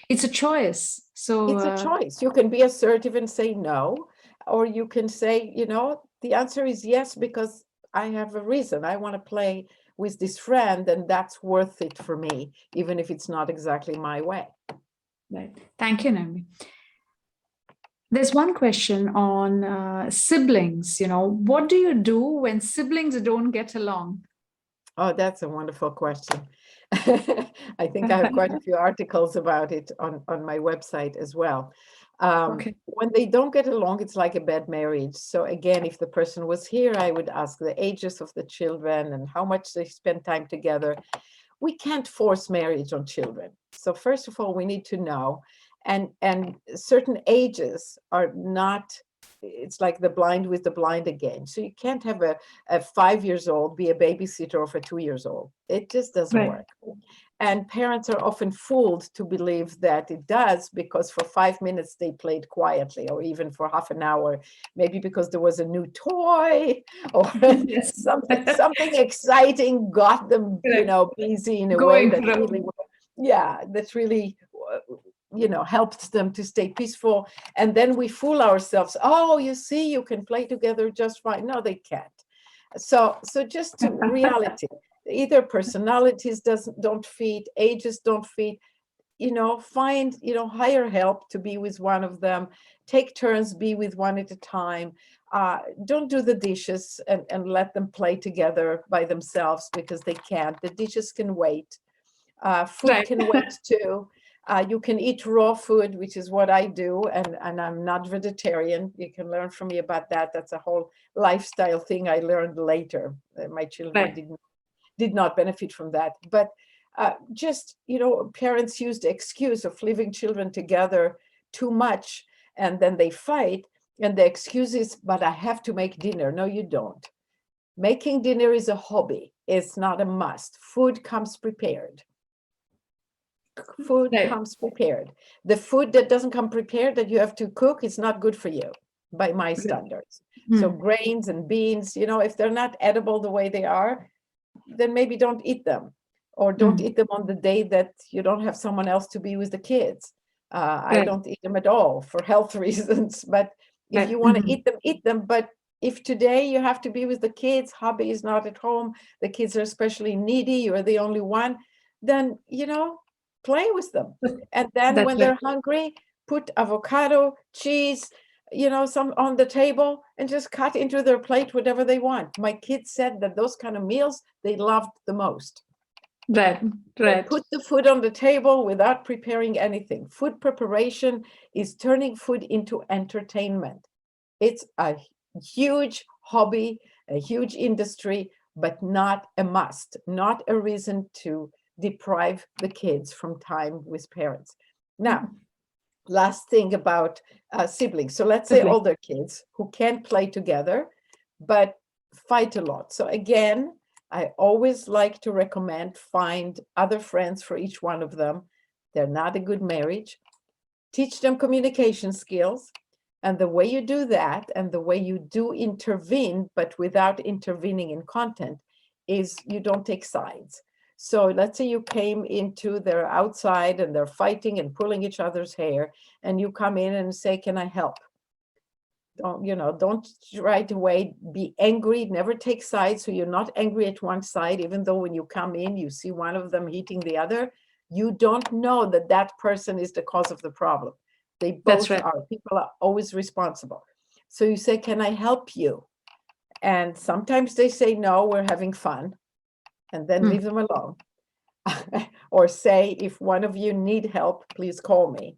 it's a choice. So it's a choice. You can be assertive and say no, or you can say, the answer is yes, because I have a reason. I want to play with this friend, and that's worth it for me, even if it's not exactly my way. Right. Thank you, Naomi. There's one question on siblings. What do you do when siblings don't get along? Oh, that's a wonderful question. I think I have quite a few articles about it on my website as well. Okay. When they don't get along, it's like a bad marriage. So again, if the person was here, I would ask the ages of the children and how much they spend time together. We can't force marriage on children. So first of all, we need to know, and certain ages are not, it's like the blind with the blind again. So you can't have a 5 years old be a babysitter of a 2 years old. It just doesn't Right. work. And parents are often fooled to believe that it does because for 5 minutes they played quietly, or even for half an hour, maybe because there was a new toy or Yes. something exciting got them, Correct. busy in a way Going that through. really, yeah, that's really, helped them to stay peaceful. And then we fool ourselves. Oh, you see, you can play together just fine. No, they can't. So just to reality, either personalities don't fit, ages don't fit, find, hire help to be with one of them, take turns, be with one at a time. Don't do the dishes and let them play together by themselves, because they can't. The dishes can wait. Food Right. can wait too. You can eat raw food, which is what I do, and I'm not vegetarian. You can learn from me about that. That's a whole lifestyle thing I learned later. My children Right. did not benefit from that. But just, parents use the excuse of leaving children together too much, and then they fight. And the excuse is, but I have to make dinner. No, you don't. Making dinner is a hobby. It's not a must. Food comes prepared. Food Right. comes prepared. The food that doesn't come prepared, that you have to cook, is not good for you by my standards. So Hmm. grains and beans, if they're not edible the way they are, then maybe don't eat them, or don't Hmm. eat them on the day that you don't have someone else to be with the kids. I Right. don't eat them at all for health reasons, but if you Right. want to eat them, eat them. But if today you have to be with the kids, hubby is not at home, the kids are especially needy, you're the only one, then, play with them. And then That's when right. they're hungry, put avocado, cheese, some on the table, and just cut into their plate whatever they want. My kids said that those kind of meals they loved the most. Right. They Right. put the food on the table without preparing anything. Food preparation is turning food into entertainment. It's a huge hobby, a huge industry, but not a must, not a reason to deprive the kids from time with parents. Now, last thing about siblings. So let's say Sibling. older kids who can't play together, but fight a lot. So again, I always like to recommend find other friends for each one of them. They're not a good marriage. Teach them communication skills. And the way you do that, and the way you do intervene, but without intervening in content, is you don't take sides. So let's say you came into their outside and they're fighting and pulling each other's hair, and you come in and say, can I help? Don't right away be angry, never take sides. So you're not angry at one side, even though when you come in, you see one of them hitting the other. You don't know that that person is the cause of the problem. They That's both right. are. People are always responsible. So you say, can I help you? And sometimes they say, no, we're having fun, and then Hmm. leave them alone. Or say, if one of you need help, please call me.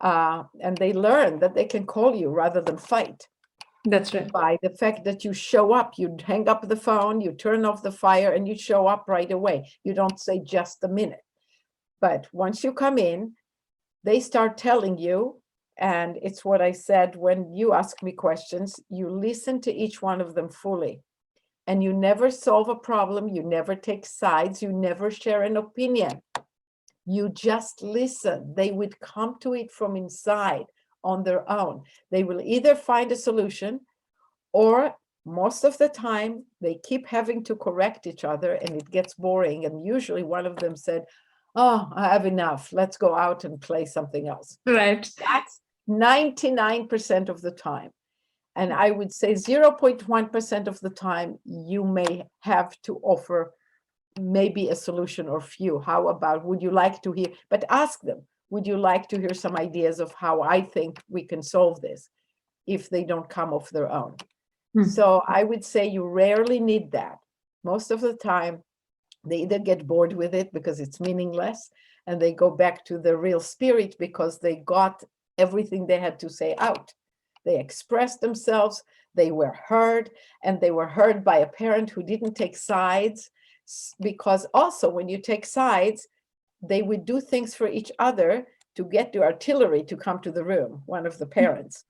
And they learn that they can call you rather than fight That's right. by the fact that you show up. You hang up the phone, you turn off the fire, and you show up right away. You don't say just a minute. But once you come in, they start telling you, and it's what I said when you ask me questions, you listen to each one of them fully. And you never solve a problem, you never take sides, you never share an opinion. You just listen. They would come to it from inside on their own. They will either find a solution, or most of the time they keep having to correct each other, and it gets boring. And usually one of them said, oh, I have enough. Let's go out and play something else. Right. That's 99% of the time. And I would say 0.1% of the time you may have to offer maybe a solution or few. How about, would you like to hear, but ask them, would you like to hear some ideas of how I think we can solve this, if they don't come of their own? Hmm. So I would say you rarely need that. Most of the time, They either get bored with it because it's meaningless, and they go back to the real spirit because they got everything they had to say out. They expressed themselves, they were heard, and they were heard by a parent who didn't take sides. Because also, when you take sides, they would do things for each other to get the artillery to come to the room, one of the parents,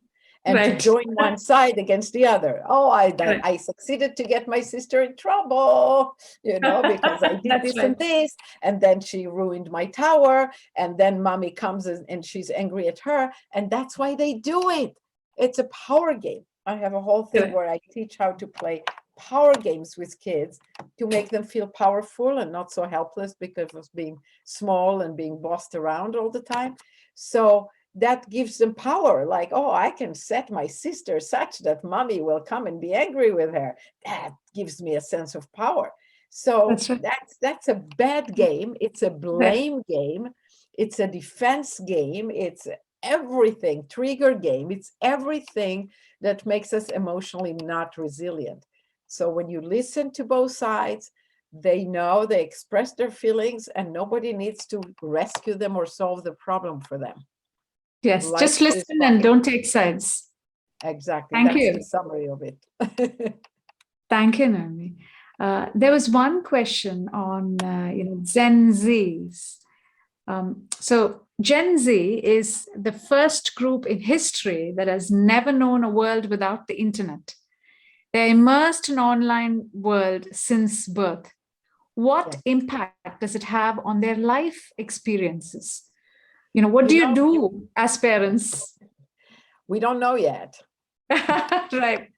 and to Right. join one side against the other. Oh, Correct. I succeeded to get my sister in trouble, because I did That's this and right. this, and then she ruined my tower, and then mommy comes and she's angry at her, and that's why they do it. It's a power game. I have a whole thing Correct. where I teach how to play power games with kids to make them feel powerful and not so helpless because of being small and being bossed around all the time. So that gives them power, like, oh, I can set my sister such that mommy will come and be angry with her. That gives me a sense of power. So That's right. that's a bad game. It's a Right. blame game. It's a defense game. It's everything, trigger game. It's everything that makes us emotionally not resilient. So when you listen to both sides, they know, they express their feelings, and nobody needs to rescue them or solve the problem for them. Yes. Life Just is listen and fine. don't take sides. Exactly. Thank That's the you. summary of it. Thank you, Naomi. There was one question on, Gen Zs. So Gen Z is the first group in history that has never known a world without the internet. They're immersed in online world since birth. What Yes. impact does it have on their life experiences? What You do you know, do as parents? we don't know yet. Right.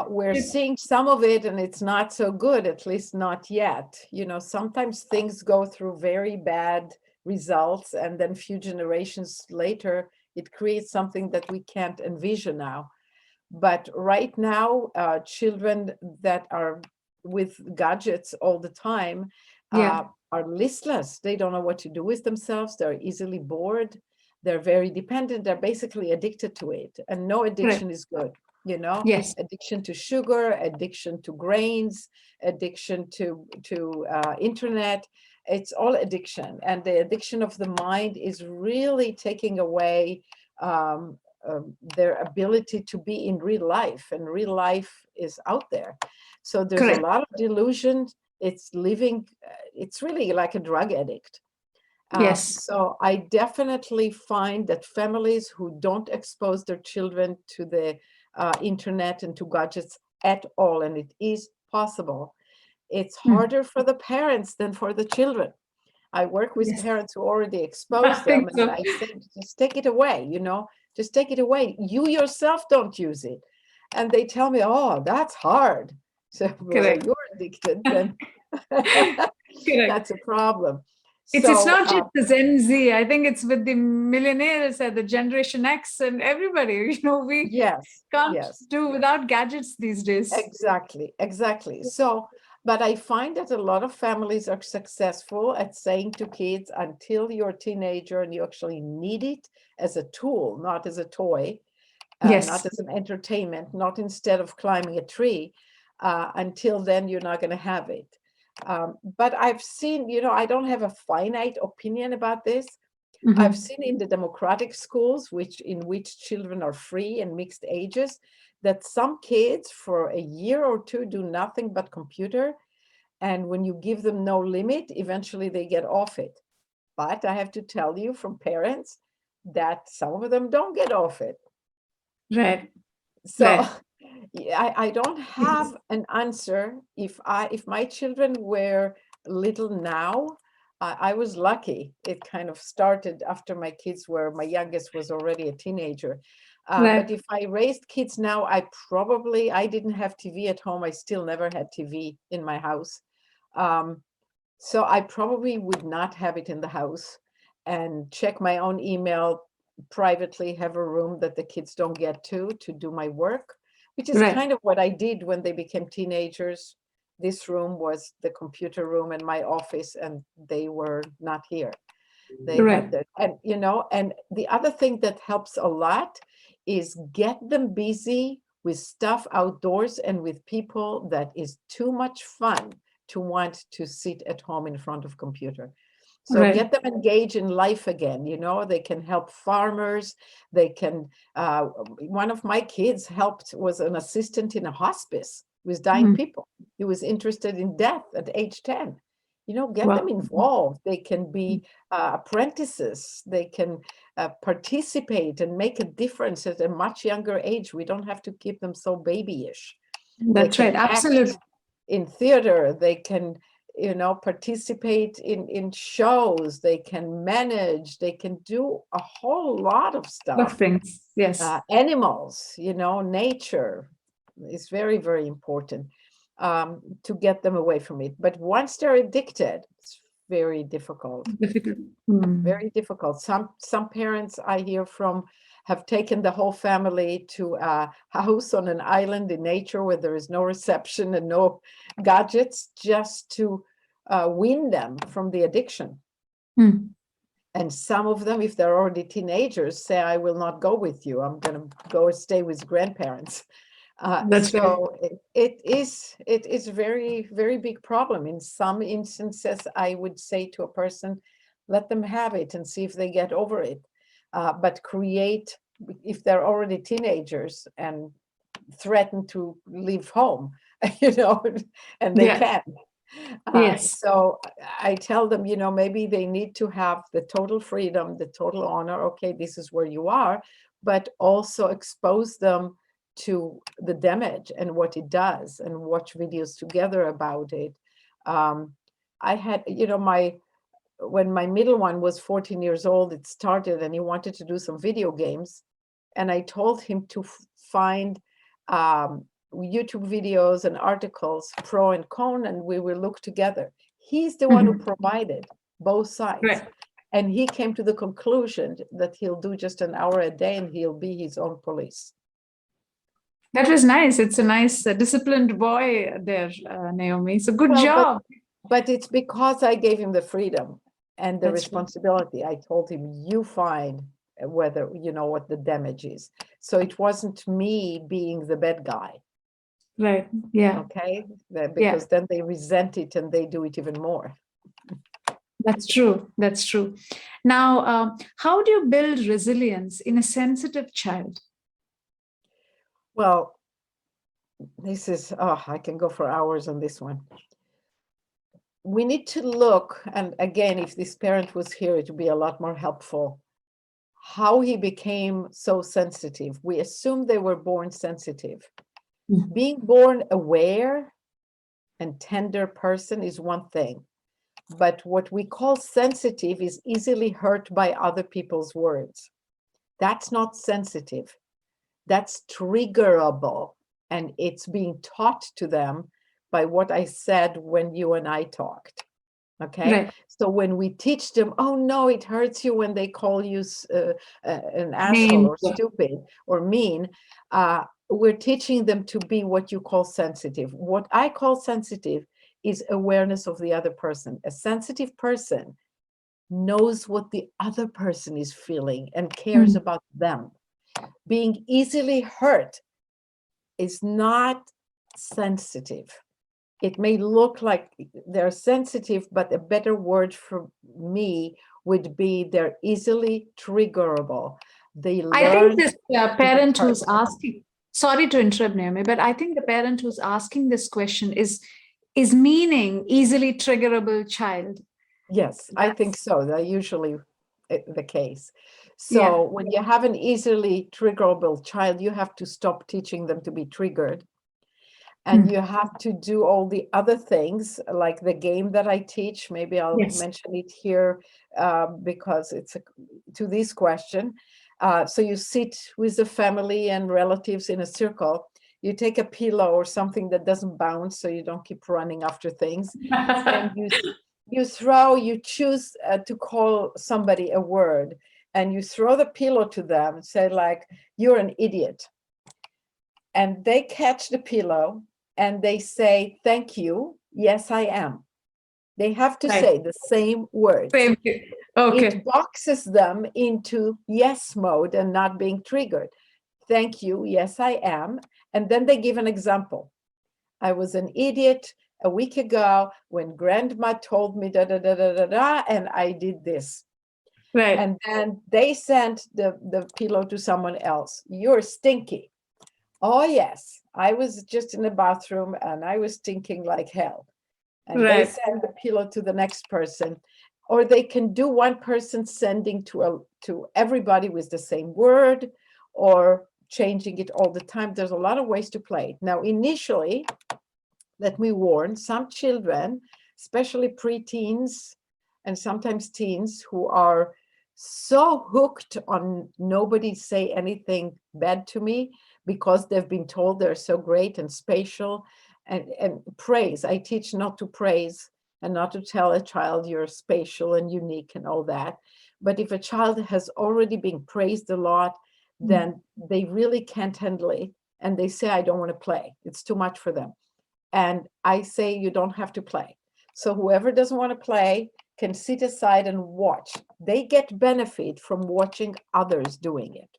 We're seeing some of it, and it's not so good, at least not yet. Sometimes things go through very bad results, and then few generations later, it creates something that we can't envision now. But right now, children that are with gadgets all the time Yeah. are listless. They don't know what to do with themselves. They're easily bored. They're very dependent. They're basically addicted to it. And no Correct. addiction is good, Yes. addiction to sugar, addiction to grains, addiction to internet. It's all addiction. And the addiction of the mind is really taking away their ability to be in real life, and real life is out there. So there's a Correct. lot of delusion. It's living, it's really like a drug addict. Yes. So I definitely find that families who don't expose their children to the internet and to gadgets at all, and it is possible, it's Mm. harder for the parents than for the children. I work with Yes. parents who already I expose them, think and so. I say, just take it away, just take it away. You yourself don't use it. And they tell me, oh, that's hard. So, well, Correct. you're addicted, then Correct. that's a problem. It's So, not just the Gen Z. I think it's with the millionaires and the Generation X and everybody. We yes, can't yes. do without gadgets these days. Exactly, exactly. So, but I find that a lot of families are successful at saying to kids, until you're a teenager and you actually need it as a tool, not as a toy, not Yes. as an entertainment, not instead of climbing a tree, until then you're not going to have it. But I've seen, I don't have a finite opinion about this. I've Mhm. seen in the democratic schools, in which children are free and mixed ages, that some kids for a year or two do nothing but computer. And when you give them no limit, eventually they get off it. But I have to tell you from parents that some of them don't get off it. Right. So Right. I don't Yes. have an answer. If my children were little now, I was lucky. It kind of started after my youngest was already a teenager. But Right. if I raised kids now, I didn't have TV at home. I still never had TV in my house. Um, so I probably would not have it in the house, and check my own email privately, have a room that the kids don't get to do my work, which is Right. kind of what I did when they became teenagers. This room was the computer room in my office, and they were not here. They had Right. that, and the other thing that helps a lot is get them busy with stuff outdoors and with people that is too much fun to want to sit at home in front of computer. So Right. get them engaged in life again. You know, they can help farmers. They can, one of my kids was an assistant in a hospice with dying Mm. people. He was interested in death at age 10. You know, get them Wow. involved. They can be apprentices. They can participate and make a difference at a much younger age. We don't have to keep them so babyish. They That's can right. act Absolutely. in theater. They can, you know, participate in shows. They can manage. They can do a whole lot of Of stuff. things. Yes. Animals, you know, nature is very, very important to get them away from it. But once they're addicted, it's very difficult. Difficult. Mm. Very difficult. Some parents I hear from have taken the whole family to a house on an island in nature where there is no reception and no gadgets, just to wean them from the addiction. Mm. And some of them, if they're already teenagers, say, I will not go with you. I'm going to go stay with grandparents. That's right. So it is very, very big problem. In some instances, I would say to a person, let them have it and see if they get over it. But create, if they're already teenagers and threaten to leave home, you know, and they Yeah. can. Yes. So I tell them, you know, maybe they need to have the total freedom, the total honor. Okay, this is where you are, but also expose them to the damage and what it does, and watch videos together about it. I had, you know, when my middle one was 14 years old, it started and he wanted to do some video games. And I told him to find YouTube videos and articles, pro and con, and we will look together. He's the one who provided both sides. Right. And he came to the conclusion that he'll do just an hour a day and he'll be his own police. That was nice. It's a nice, disciplined boy there, Naomi. So good job. But it's because I gave him the freedom and the That's responsibility. I told him, you find whether, you know, what the damage is. So it wasn't me being the bad guy. right. Yeah. Okay, because then they resent it and they do it even more. That's true. That's true. Now, how do you build resilience in a sensitive child? Well, this is, I can go for hours on this one. We need to look, and again, if this parent was here, it would be a lot more helpful, how he became so sensitive. We assume they were born sensitive. Being born aware and tender person is one thing, but what we call sensitive is easily hurt by other people's words. That's not sensitive. That's triggerable, and it's being taught to them by what I said when you and I talked. Okay, Right. so when we teach them, oh no, it hurts you when they call you an asshole Mean. or stupid or mean, we're teaching them to be what you call sensitive. What I call sensitive is awareness of the other person. A sensitive person knows what the other person is feeling and cares about them. Being easily hurt is not sensitive. It may look like they're sensitive, but a better word for me would be they're easily triggerable. They I think learn this to be parent hurt. who's asking, sorry to interrupt, Naomi, but I think the parent who's asking this question is meaning easily triggerable child. Yes, I think so. That's usually the case. So Yeah. when you have an easily triggerable child, you have to stop teaching them to be triggered. And you have to do all the other things, like the game that I teach. Maybe I'll Yes. mention it here because it's to this question. So you sit with the family and relatives in a circle. You take a pillow or something that doesn't bounce so you don't keep running after things. And you choose to call somebody a word. And you throw the pillow to them and say, like, you're an idiot. And they catch the pillow and they say, thank you. Yes, I am. They have to say the same words. Thank you. Okay. It boxes them into yes mode and not being triggered. Thank you. Yes, I am. And then they give an example. I was an idiot a week ago when grandma told me da da da da da da, and I did this. Right. And then they sent the pillow to someone else. You're stinky. Oh, yes. I was just in the bathroom and I was stinking like hell. And they Right. send the pillow to the next person. Or they can do one person sending to everybody with the same word, or changing it all the time. There's a lot of ways to play it. Now, initially, let me warn, some children, especially preteens and sometimes teens, who are so hooked on nobody say anything bad to me because they've been told they're so great and spatial, and praise. I teach not to praise and not to tell a child you're spatial and unique and all that. But if a child has already been praised a lot, then they really can't handle it. And they say, I don't want to play. It's too much for them. And I say, you don't have to play. So whoever doesn't want to play can sit aside and watch. They get benefit from watching others doing it,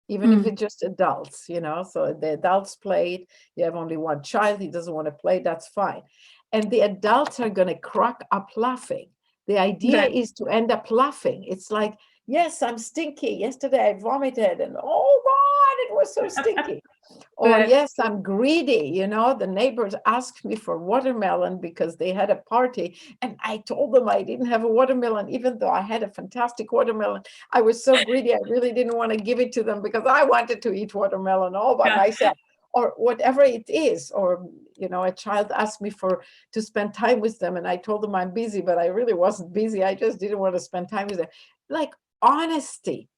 even if it's just adults, So the adults play it. You have only one child, he doesn't want to play, that's fine. And the adults are going to crack up laughing. The idea is to end up laughing. It's like, yes, I'm stinky. Yesterday I vomited, and oh God, it was so stinky. Or yes, I'm greedy. The neighbors asked me for watermelon because they had a party, and I told them I didn't have a watermelon, even though I had a fantastic watermelon. I was so greedy, I really didn't want to give it to them because I wanted to eat watermelon all by myself, or whatever it is. Or a child asked me to spend time with them, and I told them I'm busy, but I really wasn't busy. I just didn't want to spend time with them. Like honesty,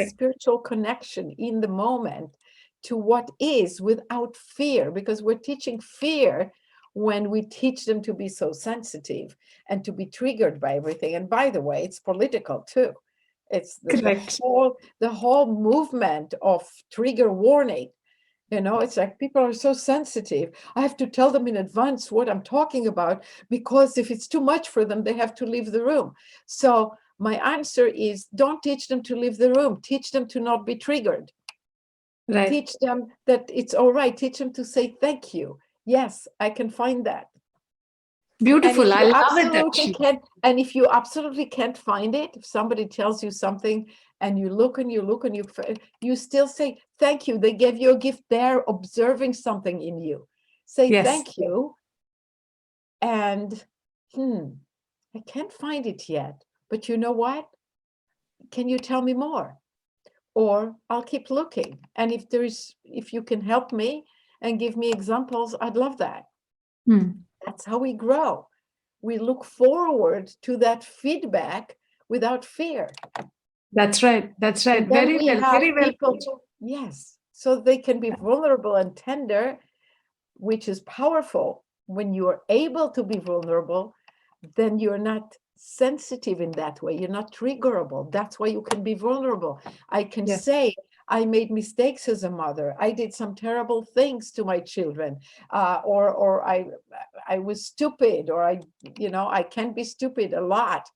spiritual connection in the moment to what is, without fear, because we're teaching fear when we teach them to be so sensitive and to be triggered by everything. And by the way, it's political too. It's the whole movement of trigger warning. It's like people are so sensitive. I have to tell them in advance what I'm talking about, because if it's too much for them, they have to leave the room. So my answer is, don't teach them to leave the room. Teach them to not be triggered. Right. Teach them that it's all right. Teach them to say thank you. Yes, I can find that. Beautiful. I love it. And if you absolutely can't find it, if somebody tells you something and you look and you still say thank you. They gave you a gift. They're observing something in you. Say thank you. And I can't find it yet. But you know what? Can you tell me more? Or I'll keep looking. And if you can help me and give me examples, I'd love that. That's how we grow. We look forward to that feedback without fear. That's right. Very well. Yes. So they can be vulnerable and tender, which is powerful. When you are able to be vulnerable, then you're not sensitive in that way. You're not triggerable. That's why you can be vulnerable. I can say, I made mistakes as a mother. I did some terrible things to my children, or I was stupid, or I can be stupid a lot,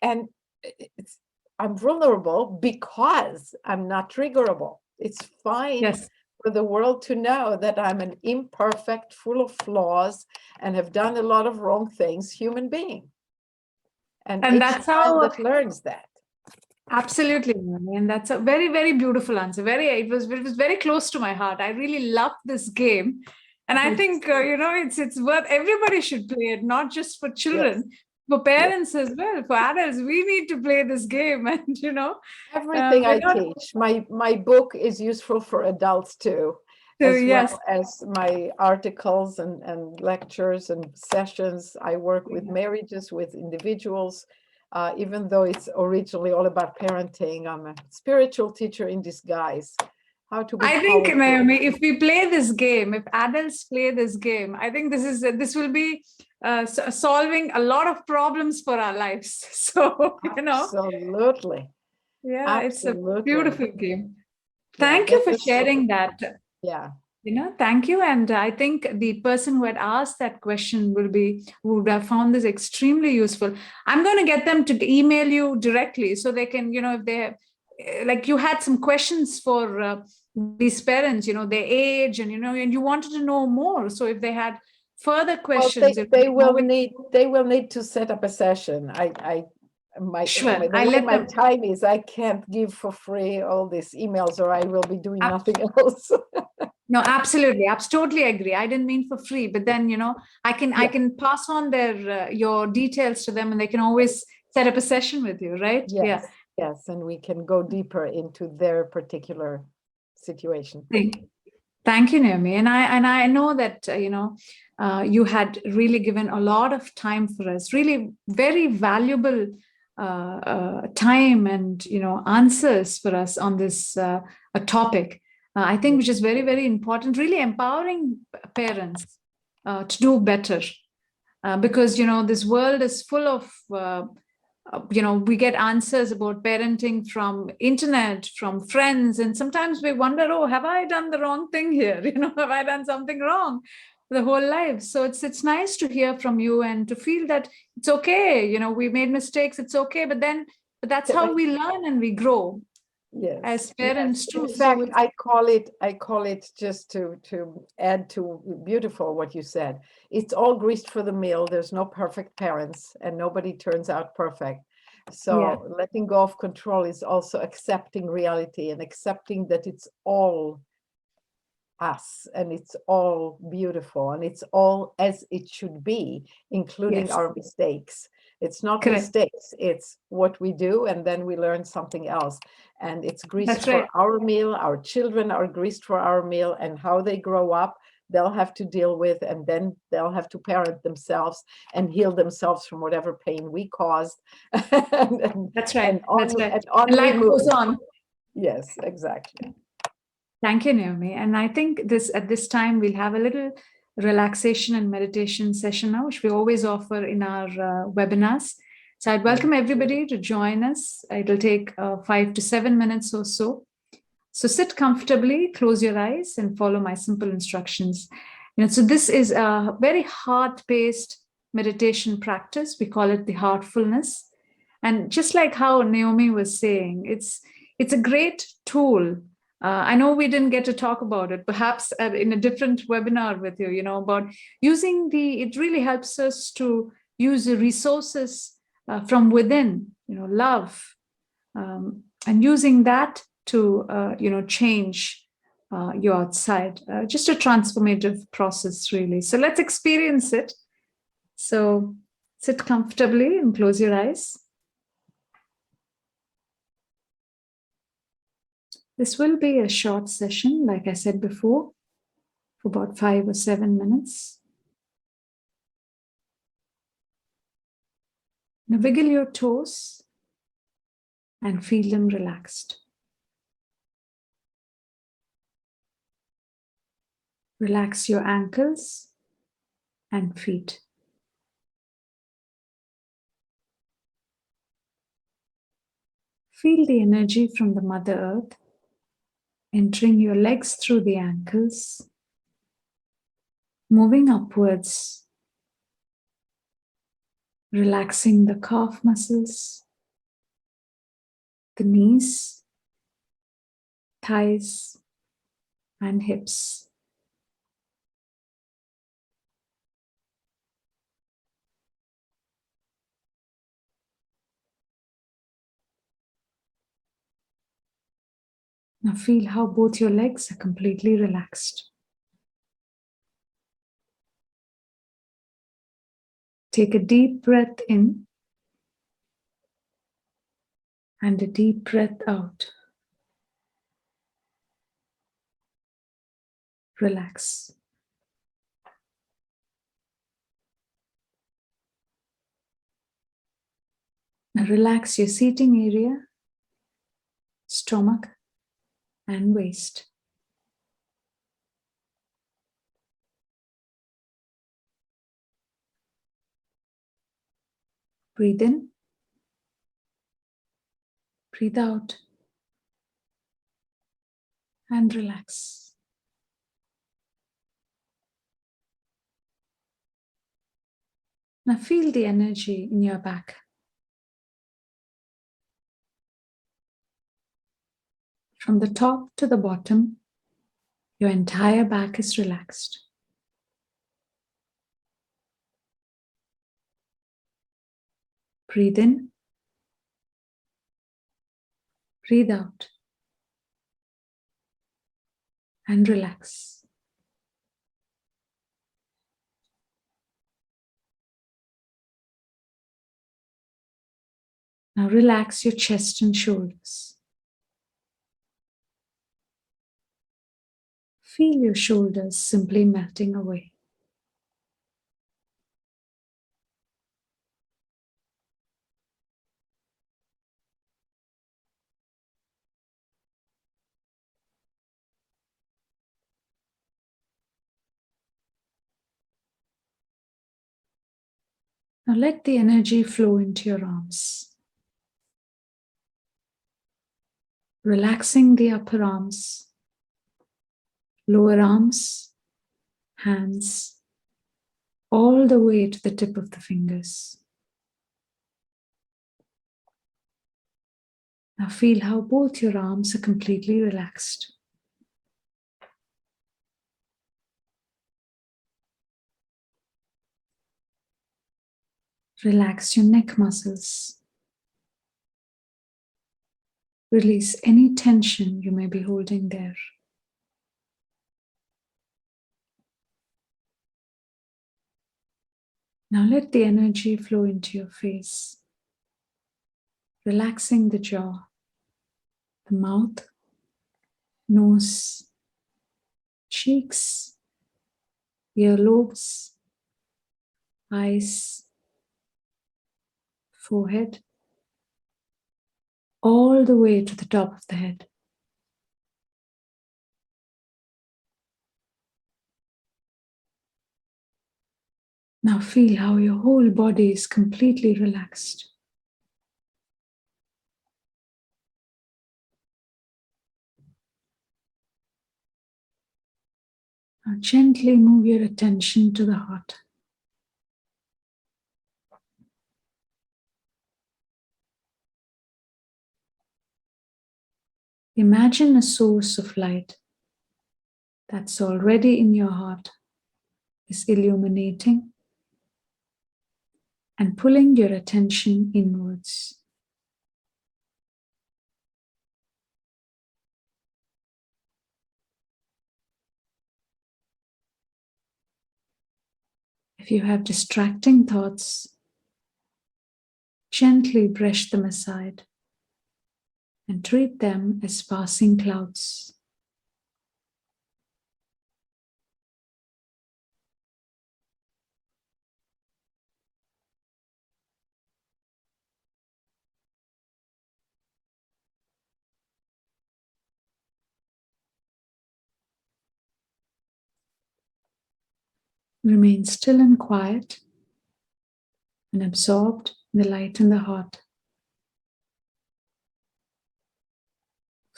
and I'm vulnerable because I'm not triggerable. It's fine for the world to know that I'm an imperfect, full of flaws, and have done a lot of wrong things human being. And that's how that learns that. Absolutely. And that's a very, very beautiful answer. It was very close to my heart. I really love this game. And I think, it's worth, everybody should play it, not just for children, for parents as well, for adults. We need to play this game. And, everything I teach, my book is useful for adults too, as well as my articles and lectures and sessions. I work with marriages, with individuals. Even though it's originally all about parenting, I'm a spiritual teacher in disguise. How to be I think, Naomi, if we play this game, if adults play this game, I think this will be solving a lot of problems for our lives. So, Absolutely. Yeah, it's a beautiful game. Thank you for sharing that. Yeah. Thank you. And I think the person who had asked that question would have found this extremely useful. I'm going to get them to email you directly so they can, if they like you had some questions for these parents, their age and, and you wanted to know more. So if they had further Well, questions, they will need to set up a session. Sure, The I way let my them. time is, I can't give for free all these emails, or I will be doing nothing else. No, absolutely. I totally agree. I didn't mean for free, but then, I Yeah. can pass on your details to them, and they can always set up a session with you, right? Yeah. Yes, yes, and we can go deeper into their particular situation. Thank you, Naomi. And I know that you had really given a lot of time for us, really very valuable time and answers for us on this a topic. I think which is very very important, really empowering parents to do better, because this world is full of we get answers about parenting from internet, from friends, and sometimes we wonder, oh, have I done the wrong thing here? Have I done something wrong the whole life? So it's nice to hear from you and to feel that it's okay. We made mistakes, it's okay, but that's how we learn and we grow as parents too. In fact, I call it, just to add to beautiful what you said, it's all greased for the meal. There's no perfect parents, and nobody turns out perfect. So letting go of control is also accepting reality and accepting that it's all us, and it's all beautiful, and it's all as it should be, including our mistakes. It's not mistakes, it's what we do, and then we learn something else. And it's greased for our meal. Our children are greased for our meal, and how they grow up, they'll have to deal with, and then they'll have to parent themselves and heal themselves from whatever pain we caused. That's right. And on life goes on. Yes, exactly. Thank you, Naomi. And I think at this time we'll have a little relaxation and meditation session now, which we always offer in our webinars. So I'd welcome everybody to join us. It'll take 5 to 7 minutes or so. So sit comfortably, close your eyes, and follow my simple instructions. So this is a very heart-based meditation practice. We call it the Heartfulness. And just like how Naomi was saying, it's a great tool. I know we didn't get to talk about it, perhaps in a different webinar with you, about using it really helps us to use the resources from within, love, and using that to, change your outside. Just a transformative process, really. So let's experience it. So sit comfortably and close your eyes. This will be a short session, like I said before, for about 5 or 7 minutes. Now wiggle your toes and feel them relaxed. Relax your ankles and feet. Feel the energy from the Mother Earth entering your legs through the ankles, moving upwards, relaxing the calf muscles, the knees, thighs, and hips. Now feel how both your legs are completely relaxed. Take a deep breath in and a deep breath out. Relax. Now relax your seating area, stomach, and waist. Breathe in, breathe out, and relax. Now feel the energy in your back. From the top to the bottom, your entire back is relaxed. Breathe in, breathe out, and relax. Now relax your chest and shoulders. Feel your shoulders simply melting away. Now let the energy flow into your arms, relaxing the upper arms, lower arms, hands, all the way to the tip of the fingers. Now feel how both your arms are completely relaxed. Relax your neck muscles. Release any tension you may be holding there. Now let the energy flow into your face, relaxing the jaw, the mouth, nose, cheeks, earlobes, eyes, forehead, all the way to the top of the head. Now feel how your whole body is completely relaxed. Now gently move your attention to the heart. Imagine a source of light that's already in your heart is illuminating and pulling your attention inwards. If you have distracting thoughts, gently brush them aside and treat them as passing clouds. Remain still and quiet and absorbed in the light in the heart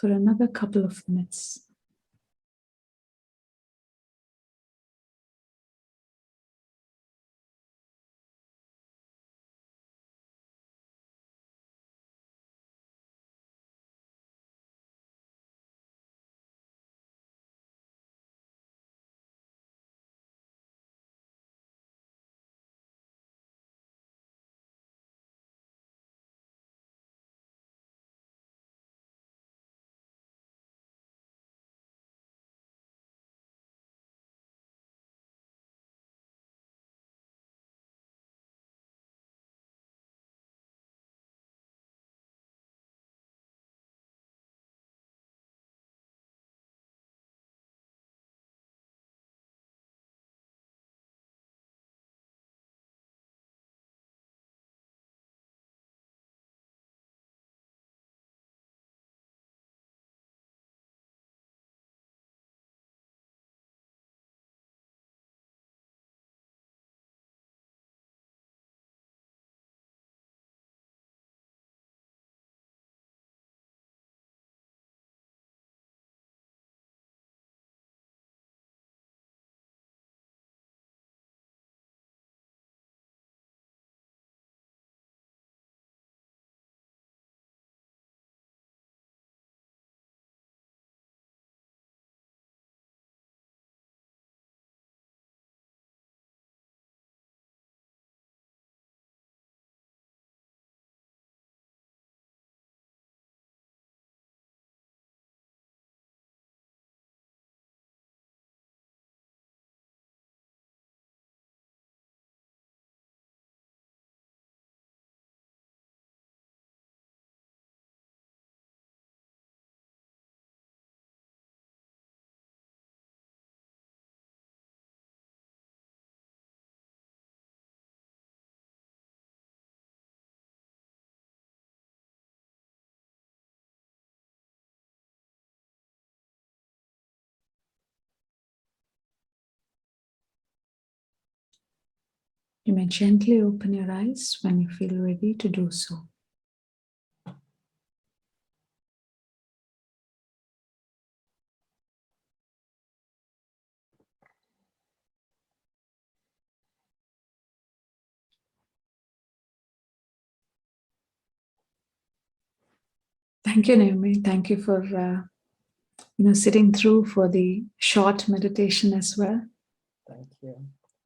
for another couple of minutes. You may gently open your eyes when you feel ready to do so. Thank you, Naomi. Thank you for sitting through for the short meditation as well. Thank you.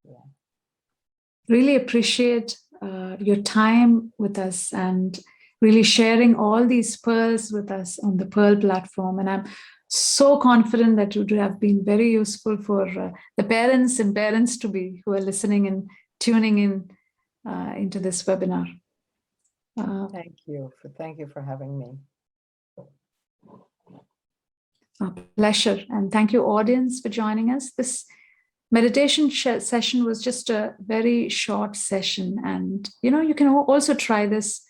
Yeah. Really appreciate your time with us and really sharing all these pearls with us on the Pearl platform. And I'm so confident that it would have been very useful for the parents and parents-to-be who are listening and tuning in into this webinar. Thank you for having me. A pleasure. And thank you, audience, for joining us. This meditation session was just a very short session. And, you can also try this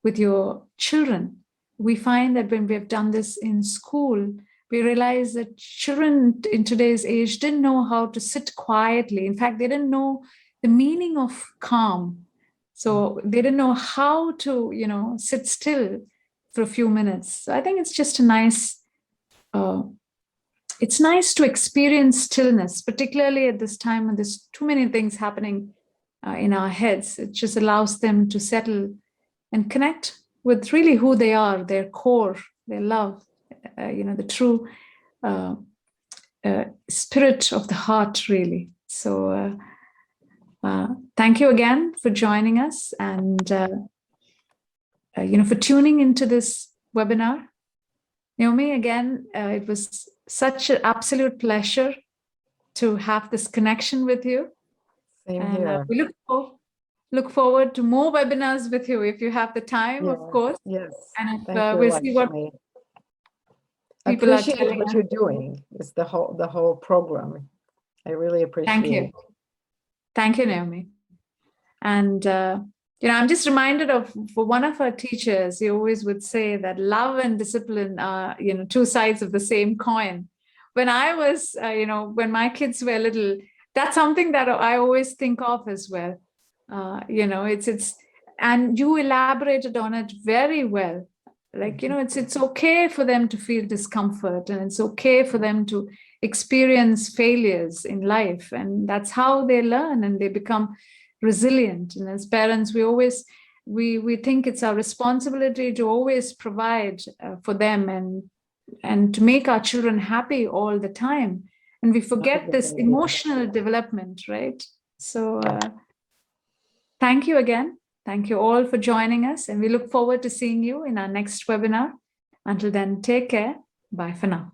with your children. We find that when we have done this in school, we realize that children in today's age didn't know how to sit quietly. In fact, they didn't know the meaning of calm. So they didn't know how to, sit still for a few minutes. So I think it's just it's nice to experience stillness, particularly at this time when there's too many things happening in our heads. It just allows them to settle and connect with really who they are, their core, their love, the true spirit of the heart, really. So thank you again for joining us and, for tuning into this webinar. Naomi, again, it was such an absolute pleasure to have this connection with you. Same and here. We look forward to more webinars with you if you have the time, of course. Yes. And if, Thank you, we'll see what Lakshmi. people are Appreciate telling what us. you're doing. It's the whole program. I really appreciate Thank you. it. Thank you, Naomi. And, I'm just reminded of for one of our teachers, he always would say that love and discipline are, two sides of the same coin. When I was, when my kids were little, that's something that I always think of as well. It's, and you elaborated on it very well. Like, it's okay for them to feel discomfort and it's okay for them to experience failures in life. And that's how they learn and they become resilient. And as parents, we think it's our responsibility to always provide for them and to make our children happy all the time. And we forget this emotional development, right? So thank you again. Thank you all for joining us. And we look forward to seeing you in our next webinar. Until then, take care. Bye for now.